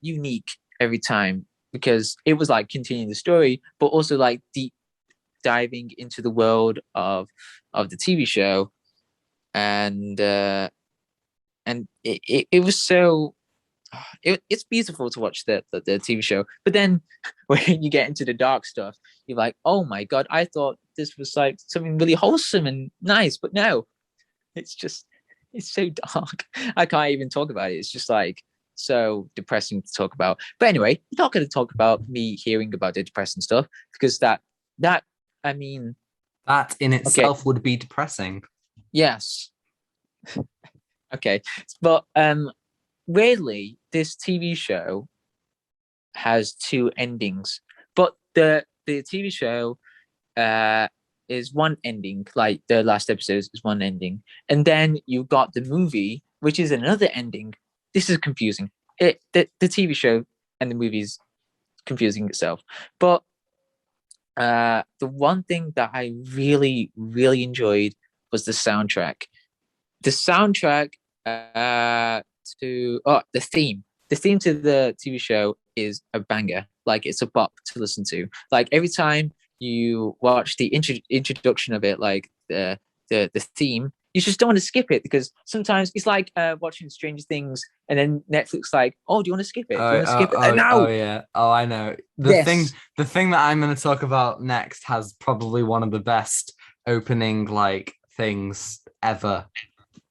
unique every time, because it was like continuing the story, but also like deep diving into the world of the TV show, and it was so it's beautiful to watch the TV show. But then when you get into the dark stuff, you're like, oh my god, I thought this was like something really wholesome and nice, but no, it's so dark. I can't even talk about it. It's just like so depressing to talk about. But anyway, we're not going to talk about me hearing about the depressing stuff, because that in itself would be depressing. Yes. Okay, but weirdly, this TV show has two endings, but the TV show is one ending, like the last episode is one ending, and then you got the movie, which is another ending. This is confusing. The TV show and the movie's confusing itself, but the one thing that I really really enjoyed was the soundtrack. The soundtrack the theme. The theme to the TV show is a banger. Like it's a bop to listen to. Like every time you watch the introduction of it, like the theme, you just don't want to skip it because sometimes it's like watching Stranger Things and then Netflix like, oh, do you want to skip it? Do you want to skip it? No. Yeah. Oh, I know. Yes. The thing that I'm going to talk about next has probably one of the best opening like things ever.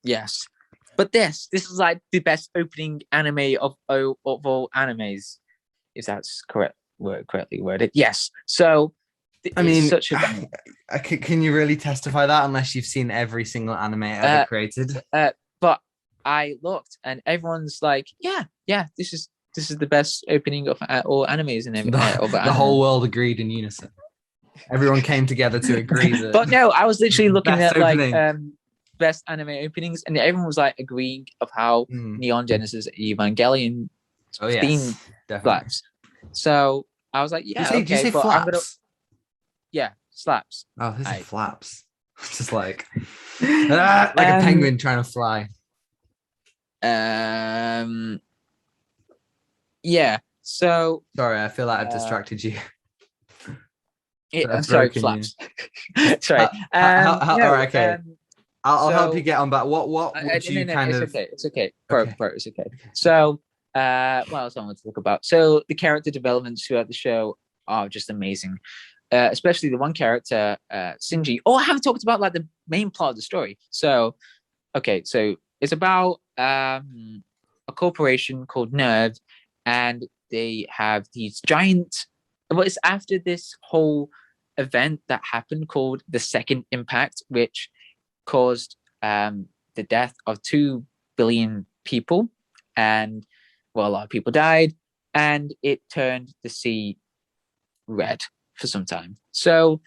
Yes. But this is like the best opening anime of all animes, if that's correctly worded. Yes. So I mean, such a can you really testify that unless you've seen every single anime ever created? But I looked, and everyone's like, yeah, this is the best opening of all animes and the whole world agreed in unison. Everyone came together to agree that. But no, I was literally looking at opening. like best anime openings, and everyone was like agreeing of how Neon Genesis Evangelion theme slaps. So I was like, yeah, did you say but flaps? Yeah, slaps. Oh, these are flaps. It's just like like a penguin trying to fly. Yeah. So sorry, I feel like I've distracted you. I'm sorry, flaps. Sorry. All right, okay. I'll help you get on back. What would you kind of? It's okay. Bro, it's okay. So, what else I want to talk about? So, the character developments throughout the show are just amazing. Especially the one character, Shinji. Oh, I haven't talked about like the main plot of the story. So, okay, so it's about a corporation called Nerve, and they have these giant. Well, it's after this whole event that happened called the Second Impact, which caused the death of 2 billion people, and well, a lot of people died, and it turned the sea red for some time. So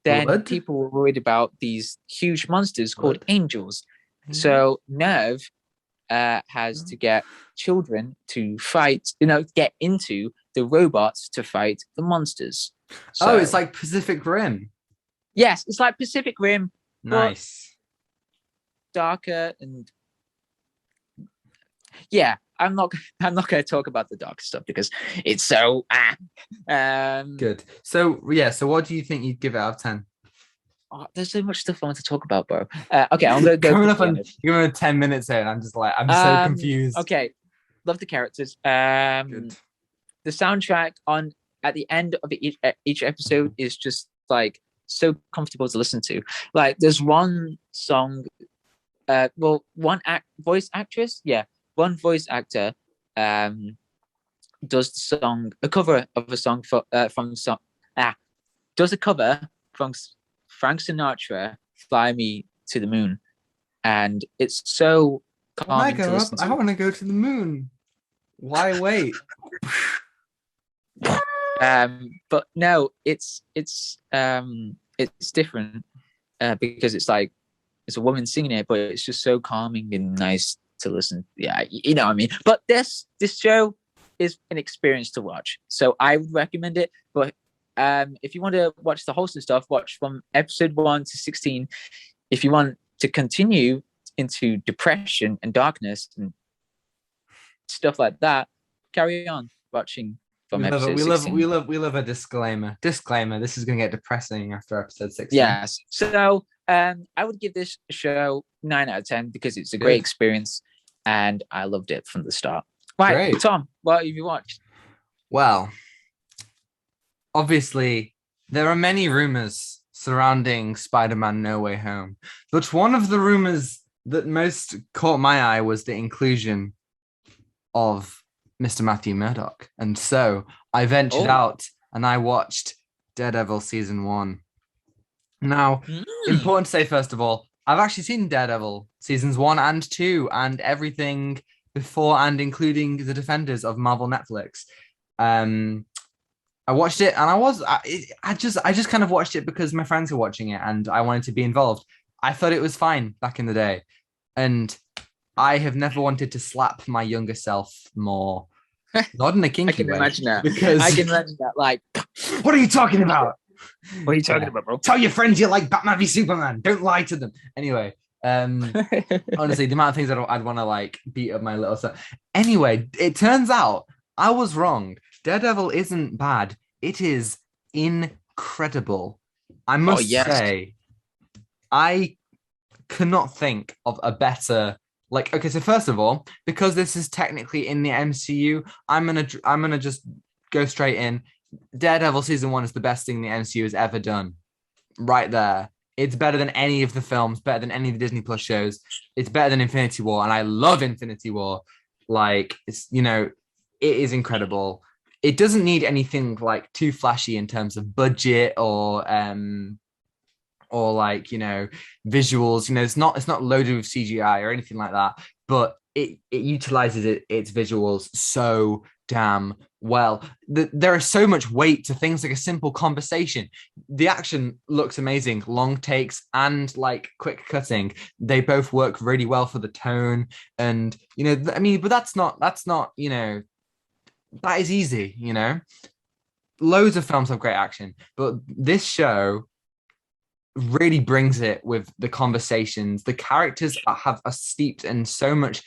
then people were worried about these huge monsters called angels. So Nerve has to get children to fight, get into the robots to fight the monsters. So, it's like Pacific Rim. Yes, it's like Pacific Rim. Nice. Darker and yeah, I'm not going to talk about the dark stuff because it's so good. So yeah, so what do you think you'd give it out of 10? Oh, there's so much stuff I want to talk about, bro. Okay, I'm gonna go. You're on 10 minutes in. I'm just like I'm so confused. Okay, love the characters. The soundtrack at the end of each episode is just like so comfortable to listen to. Like there's one song, voice actress, one voice actor does a cover of a song does a cover from Frank Sinatra, "Fly Me to the Moon," and it's so calming to listen to. I want to go to the moon. Why wait? But no, it's different because it's like it's a woman singing it, but it's just so calming and nice to listen. Yeah, you know what I mean. But this show is an experience to watch, so I would recommend it. But if you want to watch the wholesome stuff, watch from episode 1 to 16. If you want to continue into depression and darkness and stuff like that, carry on watching from episode 16. We love a disclaimer. Disclaimer, this is going to get depressing after episode 16. Yes. So I would give this show 9 out of 10 because it's a great experience and I loved it from the start. Right, great. Tom, what have you watched? Well, obviously, there are many rumors surrounding Spider-Man No Way Home, but one of the rumors that most caught my eye was the inclusion of Mr. Matthew Murdock. And so I ventured out and I watched Daredevil season 1. Now, important to say, first of all, I've actually seen Daredevil seasons 1 and 2 and everything before and including the Defenders of Marvel Netflix. I watched it and I just kind of watched it because my friends were watching it and I wanted to be involved. I thought it was fine back in the day. And I have never wanted to slap my younger self more. Not in a kinky way. I can imagine that. Because I can imagine that. Like, what are you talking about? What are you talking about, bro? Tell your friends you like Batman v Superman. Don't lie to them. Anyway, honestly, the amount of things I'd want to like beat up my little son. Anyway, it turns out I was wrong. Daredevil isn't bad. It is incredible. I must say, I cannot think of a better. Like, okay, so first of all, because this is technically in the MCU, I'm gonna just go straight in. Daredevil season 1 is the best thing the MCU has ever done. Right there. It's better than any of the films, better than any of the Disney Plus shows. It's better than Infinity War, and I love Infinity War. Like, it's, you know, it is incredible. It doesn't need anything like too flashy in terms of budget or like, you know, visuals. You know, it's not loaded with CGI or anything like that, but it utilizes its visuals so damn well. There is so much weight to things like a simple conversation. The action looks amazing, long takes and like quick cutting. They both work really well for the tone. And, you know, I mean, but that's not, you know, that is easy, you know. Loads of films have great action, but this show really brings it with the conversations. The characters are steeped in so much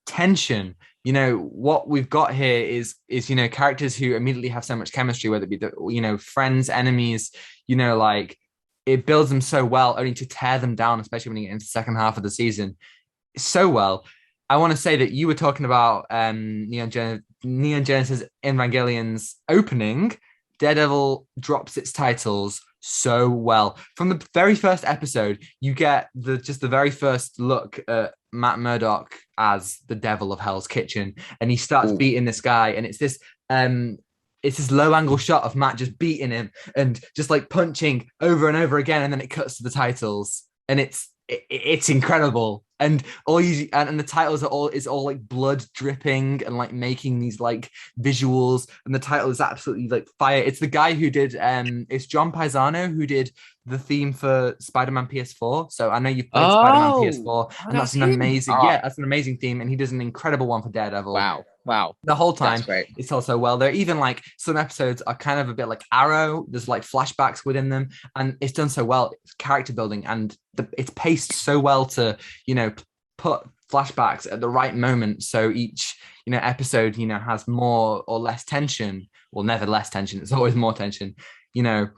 tension. You know, what we've got here is you know, characters who immediately have so much chemistry, whether it be the, you know, friends, enemies, you know, like it builds them so well, only to tear them down, especially when you get into the second half of the season, so well. I want to say that you were talking about Neon Genesis Evangelion's opening. Daredevil drops its titles so well. From the very first episode, you get the very first look at Matt Murdock as the devil of Hell's Kitchen, and he starts beating this guy, and it's this low angle shot of Matt just beating him and just like punching over and over again, and then it cuts to the titles, and it's incredible. And the titles is all like blood dripping and like making these like visuals, and the title is absolutely like fire. It's the guy who did it's John Paisano who did the theme for Spider-Man PS4. So I know you've played Spider-Man PS4, and that's an amazing that's an amazing theme, and he does an incredible one for Daredevil. Wow. The whole time it's also well. There even like some episodes are kind of a bit like Arrow. There's like flashbacks within them, and it's done so well. It's character building, and it's paced so well to, you know, put flashbacks at the right moment. So each, you know, episode, you know, has more or less tension. Well, never less tension. It's always more tension. You know,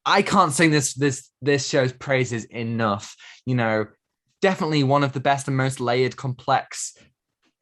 I can't sing this show's praises enough. You know, definitely one of the best and most layered, complex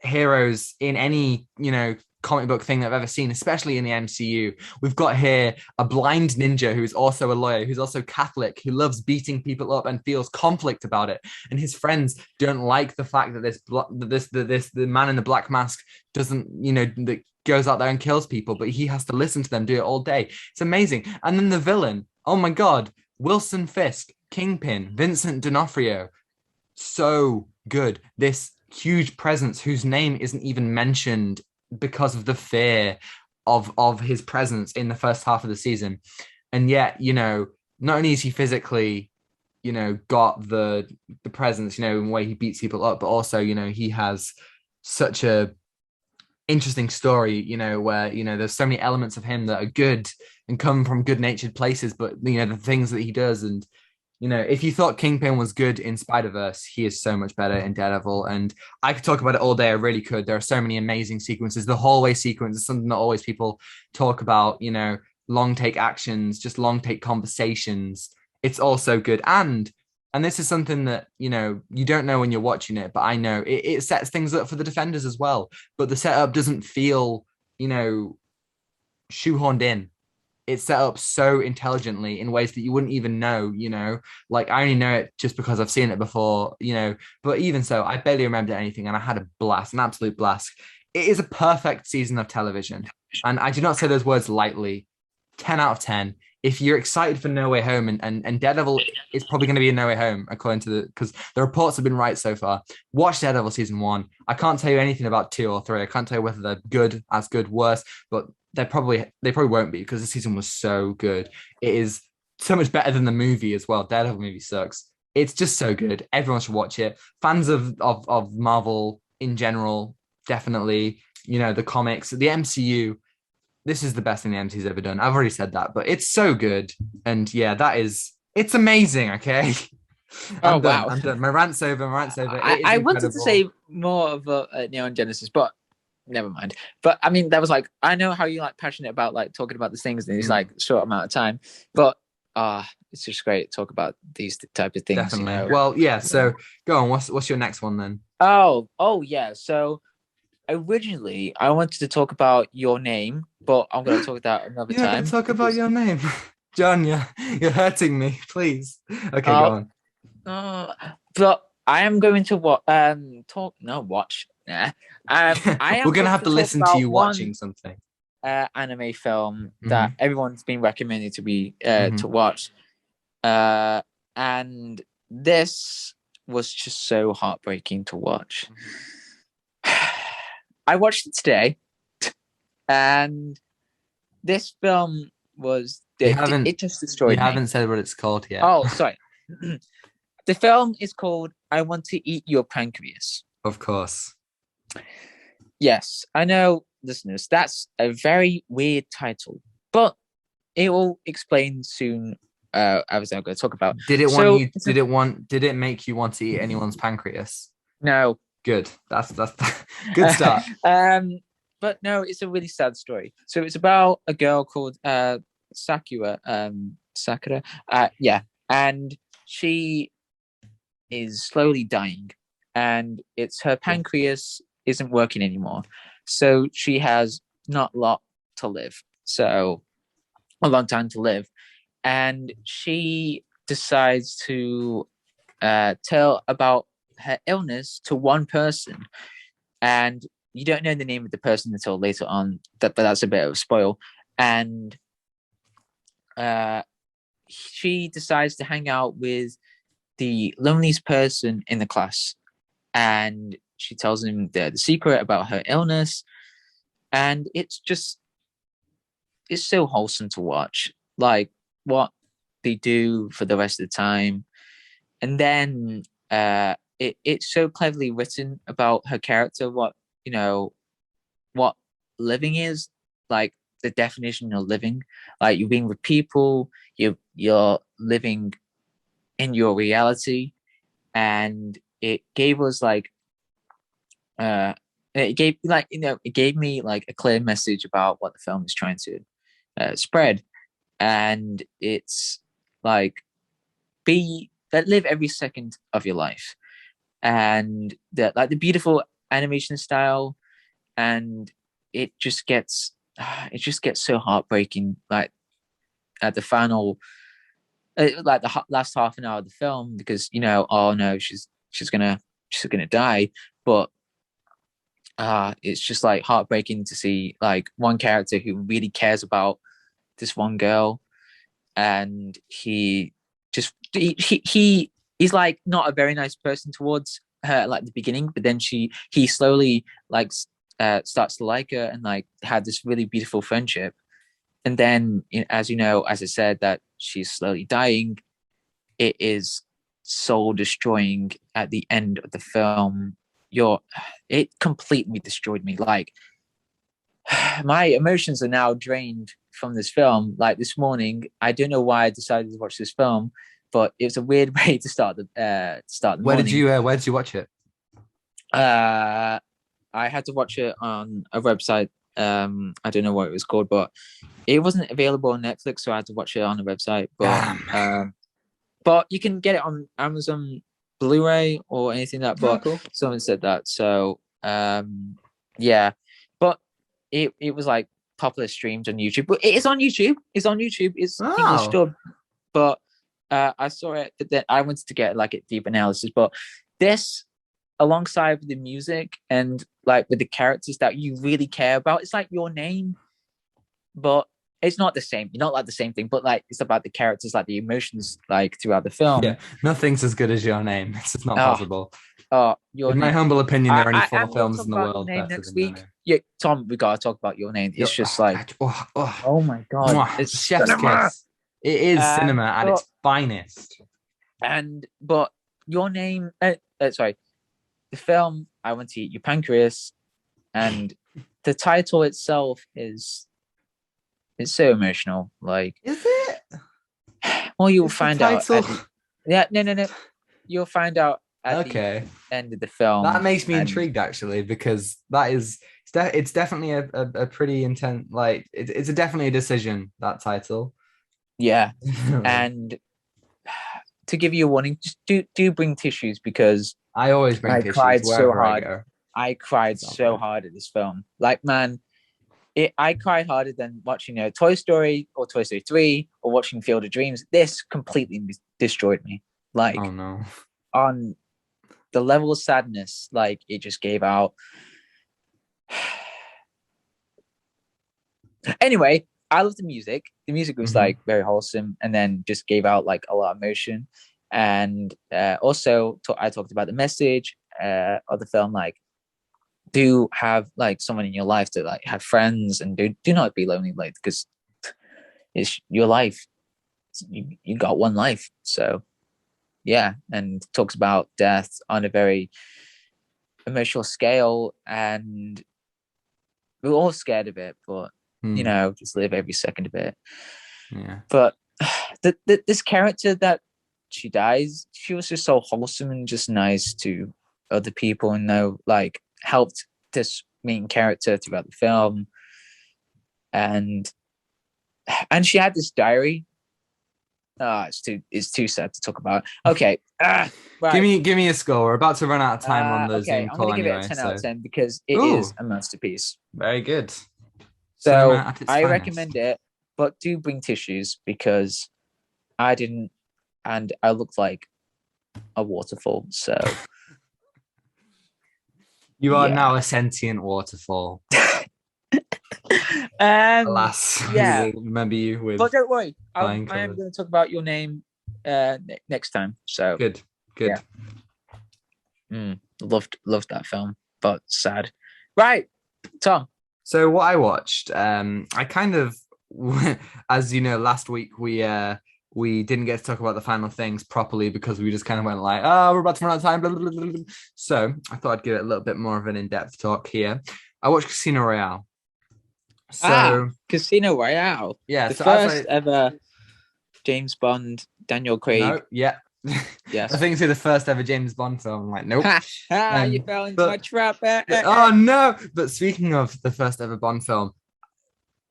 heroes in any, you know, comic book thing that I've ever seen, especially in the MCU. We've got here a blind ninja who's also a lawyer, who's also Catholic, who loves beating people up and feels conflict about it. And his friends don't like the fact that the man in the black mask doesn't, you know, that goes out there and kills people, but he has to listen to them do it all day. It's amazing. And then the villain, oh my God, Wilson Fisk, Kingpin, Vincent D'Onofrio, so good. This huge presence whose name isn't even mentioned because of the fear of his presence in the first half of the season. And yet, you know, not only is he physically, you know, got the presence, you know, in the way he beats people up, but also, you know, he has such a interesting story, you know, where, you know, there's so many elements of him that are good and come from good natured places, but, you know, the things that he does. And, you know, if you thought Kingpin was good in Spider-Verse, he is so much better in Daredevil. And I could talk about it all day. I really could. There are so many amazing sequences. The hallway sequence is something that always people talk about, you know, long take actions, just long take conversations. It's also good. And this is something that, you know, you don't know when you're watching it, but I know it sets things up for the Defenders as well. But the setup doesn't feel, you know, shoehorned in. It's set up so intelligently in ways that you wouldn't even know, you know, like I only know it just because I've seen it before, you know, but even so, I barely remembered anything, and I had a blast, an absolute blast. It is a perfect season of television. And I do not say those words lightly. 10 out of 10. if you're excited for No Way Home and Daredevil is probably going to be a No Way Home according to because the reports have been right so far. Watch Daredevil season 1. I can't tell you anything about 2 or 3. I can't tell you whether they're good, as good, worse, but they probably won't be because the season was so good. It is so much better than the movie as well. Daredevil movie sucks. It's just so good. Everyone should watch it. Fans of Marvel in general, definitely. You know, the comics, the MCU. This is the best thing the MCU's ever done. I've already said that, but it's so good. And yeah, it's amazing. Okay. Oh I'm done. wow. I'm done. My rant's over. It is I wanted to incredible. say more of a Neon Genesis, but never mind. But I mean, that was like, I know how you like passionate about like talking about these things in this like short amount of time, but it's just great to talk about these type of things, you Definitely. know. Well, yeah. So go on. What's your next one then? Oh yeah. So originally I wanted to talk about Your Name, but I'm gonna talk about another You're not going to time talk about because your name, John. You're hurting me. Please. Okay, go uh, on. but I am going to talk no watch. Nah. I We're am gonna going have to to talk listen to about you watching one something. anime film that Hmm. everyone's been recommending to be to Hmm. watch. And this was just so heartbreaking to watch. I watched it today, and this film was You haven't it just you destroyed me. haven't said what it's called yet. Oh, sorry. The film is called "I Want to Eat Your Pancreas." Of course. Yes, I know, listeners. That's a very weird title, but it will explain soon. As I'm going to talk about. So, Did it make you want to eat anyone's pancreas? no, Good. That's good start. um, but no, it's a really sad story. So it's about a girl called Sakura. Yeah, and she is slowly dying, and it's her pancreas isn't working anymore. So she has not a lot to live. So a long time to live, and she decides to tell about her illness to one person, and you don't know the name of the person until later on. But that's a bit of a spoil. And uh, she decides to hang out with the loneliest person in the class, and she tells him the secret about her illness, and it's so wholesome to watch, like what they do for the rest of the time. And then it's so cleverly written about her character, what you know what living is, like the definition of living, like you're being with people, you're living in your reality. And it gave us like it gave like it gave me like a clear message about what the film is trying to spread. And it's like, be that live every second of your life, and the beautiful animation style. And it just gets so heartbreaking, like at the final, like the last half an hour of the film, because oh no, she's gonna die. But it's just like heartbreaking to see like one character who really cares about this one girl, and he's like not a very nice person towards her like the beginning, but then he slowly like starts to like her and like had this really beautiful friendship. And then, as as I said, that she's slowly dying, it is soul destroying at the end of the film. It completely destroyed me. Like, my emotions are now drained from this film. Like this morning, I don't know why I decided to watch this film, but it was a weird way to start the morning. Where did you watch it? Uh, I had to watch it on a website. I don't know what it was called, but it wasn't available on Netflix, so I had to watch it on a website. But you can get it on Amazon Blu-ray or anything like that. But Cool. someone said that, so yeah. But it was like popular streams on YouTube. But it is on YouTube. It's on YouTube. It's English Oh. dub. But I saw it, but then I wanted to get like a deep analysis. But this, alongside with the music and like with the characters that you really care about, it's like Your Name, but it's not the same. You're not like the same thing, but like it's about the characters, like the emotions, like throughout the Yeah, film. nothing's as good as Your Name. It's just not Oh, possible. your In my name. humble opinion, there are only I four am going to films talk in the about your world name better next than Your week. Name. Yeah, Tom, we gotta talk about your name. It's just like, oh my god, Mwah, it's chef's cinema. kiss. It is cinema at But its finest. but your name. Sorry, the film. I want to eat your pancreas, and the title itself is it's so emotional. Like, Is it? well, you'll Is the find out title? at the yeah no. You'll find out at the Okay. end of the That film, makes me and intrigued actually, because that is it's definitely a pretty intense, like it's definitely a decision, that title. yeah, Definitely. and to give you a warning, just do bring tissues because I always bring I tissues cried so wherever I hard. go. I cried Sounds so good. hard at this film. Like, man, I cried harder than watching Toy Story or Toy Story 3 or watching Field of Dreams. This completely destroyed me. Oh Like, no. on the level of sadness, like, it just gave out. Anyway, I love the music. The music was Mhm. like very wholesome and then just gave out like a lot of emotion. And also, I talked about the message of the film, like, do have like someone in your life to like have friends and do not be lonely, like, because it's your life. You got one life. So yeah, and talks about death on a very emotional scale, and we're all scared of it, but Hmm. just live every second of it. Yeah. But this character that she dies, she was just so wholesome and just nice to other people, and like helped this main character throughout the film. And she had this diary. It's too sad to talk about. Okay. Give Right. me a score. We're about to run out of time on the Okay, Zoom I'm gonna call give it a anyway. 10 out of So, 10 because it is ooh, a masterpiece. very good. Cinema So at its I finest. recommend it, but do bring tissues because I didn't, and I looked like a waterfall. So You are yeah. now a sentient waterfall. Alas, we Yeah, will remember you but with don't worry, flying I am colors. going to talk about your name next time. So Good, yeah, good. loved that film, but sad. Right, Tom. So what I watched, I kind of, as you know, last week we didn't get to talk about the final things properly because we just kind of went like, oh, we're about to run out of time. Blah, blah, blah, blah. So I thought I'd give it a little bit more of an in-depth talk here. I watched Casino Royale. So Casino Royale, yeah, the so as first I ever James Bond, Daniel no, Craig. yeah. I Yes. think it's the first ever James Bond film. I'm like, nope. You fell into my But trap. oh no! But speaking of the first ever Bond film,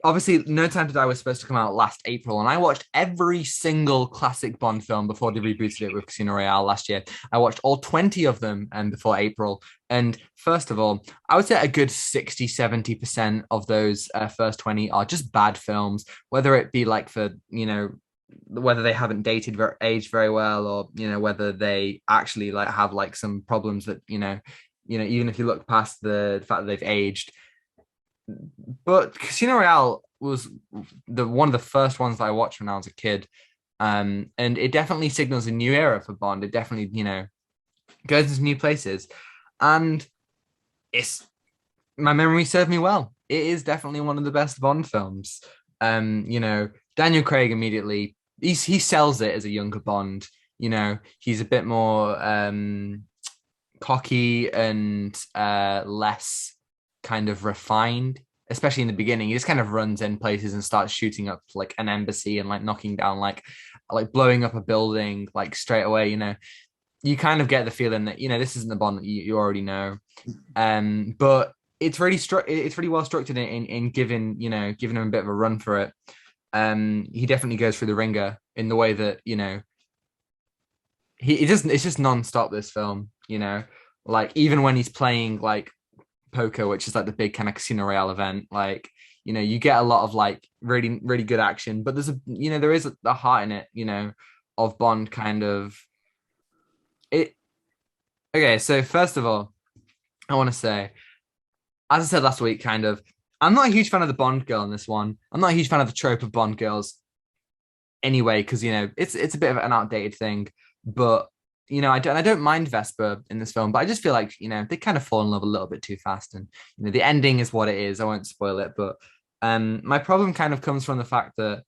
obviously No Time to Die was supposed to come out last April, and I watched every single classic Bond film before they rebooted it with Casino Royale last year. I watched all 20 of them before April. And first of all, I would say a good 60-70% of those first 20 are just bad films, whether it be like for, whether they haven't aged very well, or whether they actually like have like some problems that even if you look past the fact that they've aged. But Casino Royale was the one of the first ones that I watched when I was a kid. And it definitely signals a new era for Bond. It definitely, goes into new places. And it's my memory served me well. It is definitely one of the best Bond films. Daniel Craig immediately he sells it as a younger Bond. He's a bit more cocky and less kind of refined, especially in the beginning. He just kind of runs in places and starts shooting up like an embassy and like knocking down like blowing up a building like straight away. You kind of get the feeling that this isn't the Bond that you already know. But it's really it's really well structured in giving him a bit of a run for it. He definitely goes through the ringer in the way that it's just non-stop, this film. Like even when he's playing like poker, which is like the big kind of Casino Royale event, like you get a lot of like really really good action, but there is a heart in it, of Bond kind of it. Okay, so first of all, I want to say, as I said last week, kind of I'm not a huge fan of the Bond girl in this one. I'm not a huge fan of the trope of Bond girls anyway, because it's a bit of an outdated thing. But I don't mind Vesper in this film, but I just feel like they kind of fall in love a little bit too fast, and the ending is what it is. I won't spoil it, but my problem kind of comes from the fact that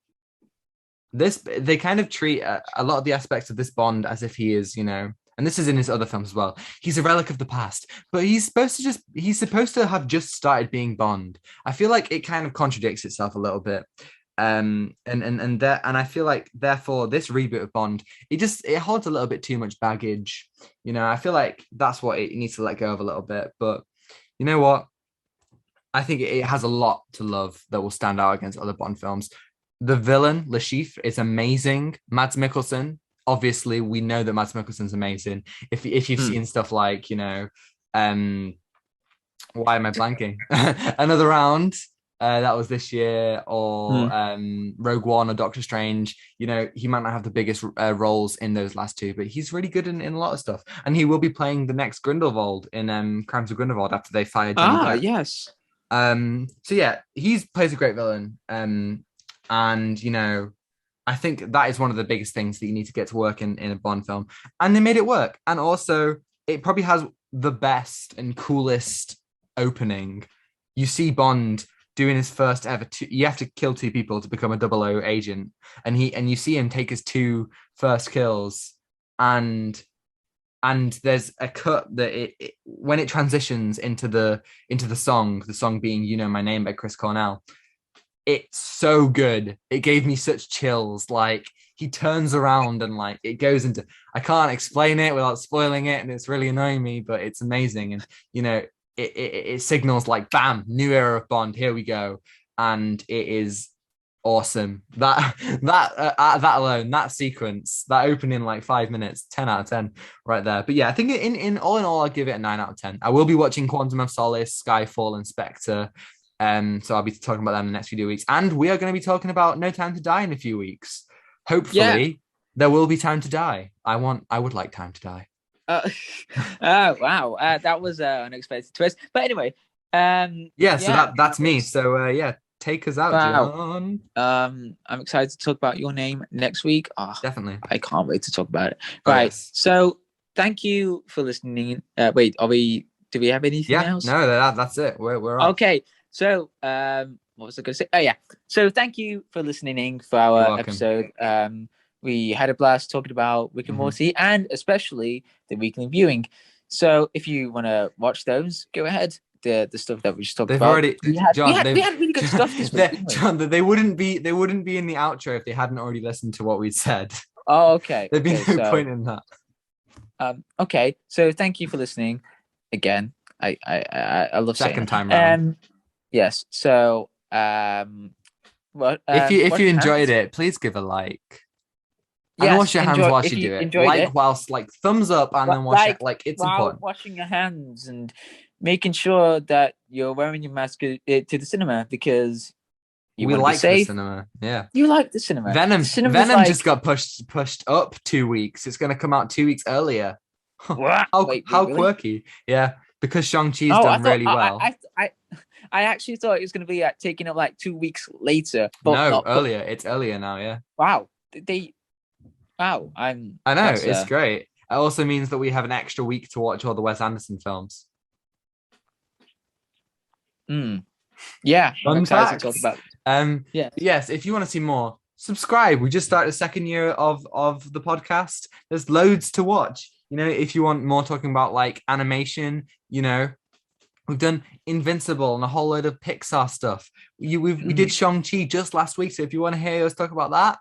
they kind of treat a lot of the aspects of this Bond as if he is, and this is in his other films as well. He's a relic of the past, but he's supposed to have just started being Bond. I feel like it kind of contradicts itself a little bit. And I feel like therefore this reboot of Bond, it holds a little bit too much baggage. I feel like that's what it needs to let go of a little bit. But you know what? I think it has a lot to love that will stand out against other Bond films. The villain, Le Chiffre, is amazing. Mads Mikkelsen, obviously, we know that Mads Mikkelsen's amazing. If you've seen stuff like, why am I blanking? Another Round, that was this year, or Rogue One or Doctor Strange. He might not have the biggest roles in those last two, but he's really good in a lot of stuff. And he will be playing the next Grindelwald in Crimes of Grindelwald after they fired Johnny Depp. Yes. So yeah, he plays a great villain. And I think that is one of the biggest things that you need to get to work in a Bond film. And they made it work. And also, it probably has the best and coolest opening. You see Bond doing his first ever you have to kill two people to become a 00 agent, and you see him take his two first kills, and there's a cut that when it transitions into the song being "You Know My Name" by Chris Cornell. It's so good. It gave me such chills. Like, he turns around and like it goes into, I can't explain it without spoiling it, and it's really annoying me, but it's amazing. And it signals like, bam, new era of Bond, here we go. And it is awesome. That alone, that sequence, that opening like 5 minutes, 10 out of 10 right there. But yeah, I think in all, I'll give it a 9 out of 10. I will be watching Quantum of Solace, Skyfall, and Spectre. So I'll be talking about them in the next few weeks. And we are going to be talking about No Time to Die in a few weeks. Hopefully there will be time to die. I would like time to die. Wow. That was an unexpected twist. But anyway, so that's me. So take us out, John. I'm excited to talk about your name next week. Definitely. I can't wait to talk about it. Right. Yes. So thank you for listening. Wait, do we have anything else? No, that's it. We're off. Okay. So, what was I going to say? Oh, yeah. So, thank you for listening for our episode. We had a blast talking about Rick and Morty, and especially the weekly viewing. So, if you want to watch those, go ahead. The stuff that we just talked about. We had really good stuff this week. John, they wouldn't be in the outro if they hadn't already listened to what we'd said. Oh, okay. There'd be no point in that. Okay. So, thank you for listening again. I love second time round. Yes. So, if you enjoyed it, please give a like. And wash your hands while you do it. Like, whilst thumbs up, and then wash it. Like, it's important. Washing your hands and making sure that you're wearing your mask to the cinema, because we like the cinema. Yeah, you like the cinema. Venom just got pushed up 2 weeks. It's going to come out 2 weeks earlier. How quirky. Yeah, because Shang-Chi's done really well. I actually thought it was going to be taking up 2 weeks later. But earlier. It's earlier now. Yeah. Wow. I know, it's great. It also means that we have an extra week to watch all the Wes Anderson films. Yeah. I'm excited to talk about. Yes. If you want to see more, subscribe. We just started a second year of the podcast. There's loads to watch. If you want more talking about animation, we've done Invincible and a whole load of Pixar stuff. We did Shang-Chi just last week. So if you want to hear us talk about that,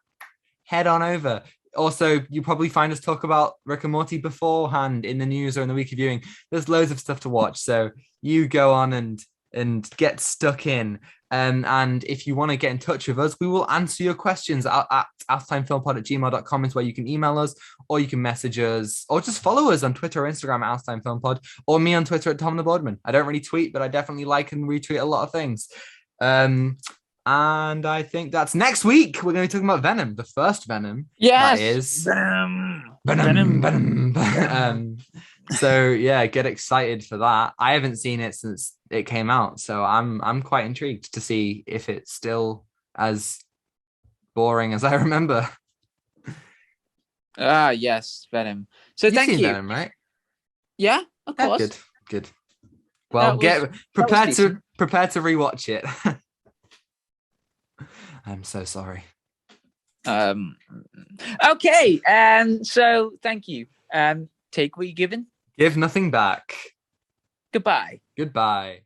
head on over. Also, you probably find us talk about Rick and Morty beforehand in the news or in the week of viewing. There's loads of stuff to watch. So you go on and get stuck in. And if you want to get in touch with us, we will answer your questions at outoftimefilmpod@gmail.com is where you can email us, or you can message us, or just follow us on Twitter or Instagram at outoftimefilmpod, or me on Twitter at Tom the Boardman. I don't really tweet, but I definitely like and retweet a lot of things. And I think that's next week. We're going to be talking about Venom, the first Venom. Yes. That is Venom. So yeah, get excited for that. I haven't seen it since it came out. So I'm quite intrigued to see if it's still as boring as I remember. Ah, yes, Venom. So You've thank seen you. Venom, right? Yeah, of Yeah, course. good, good. Well, get That was prepared to decent. rewatch it. I'm so sorry. Um, okay, so thank you. Take what you're given. Give nothing back. Goodbye. Goodbye.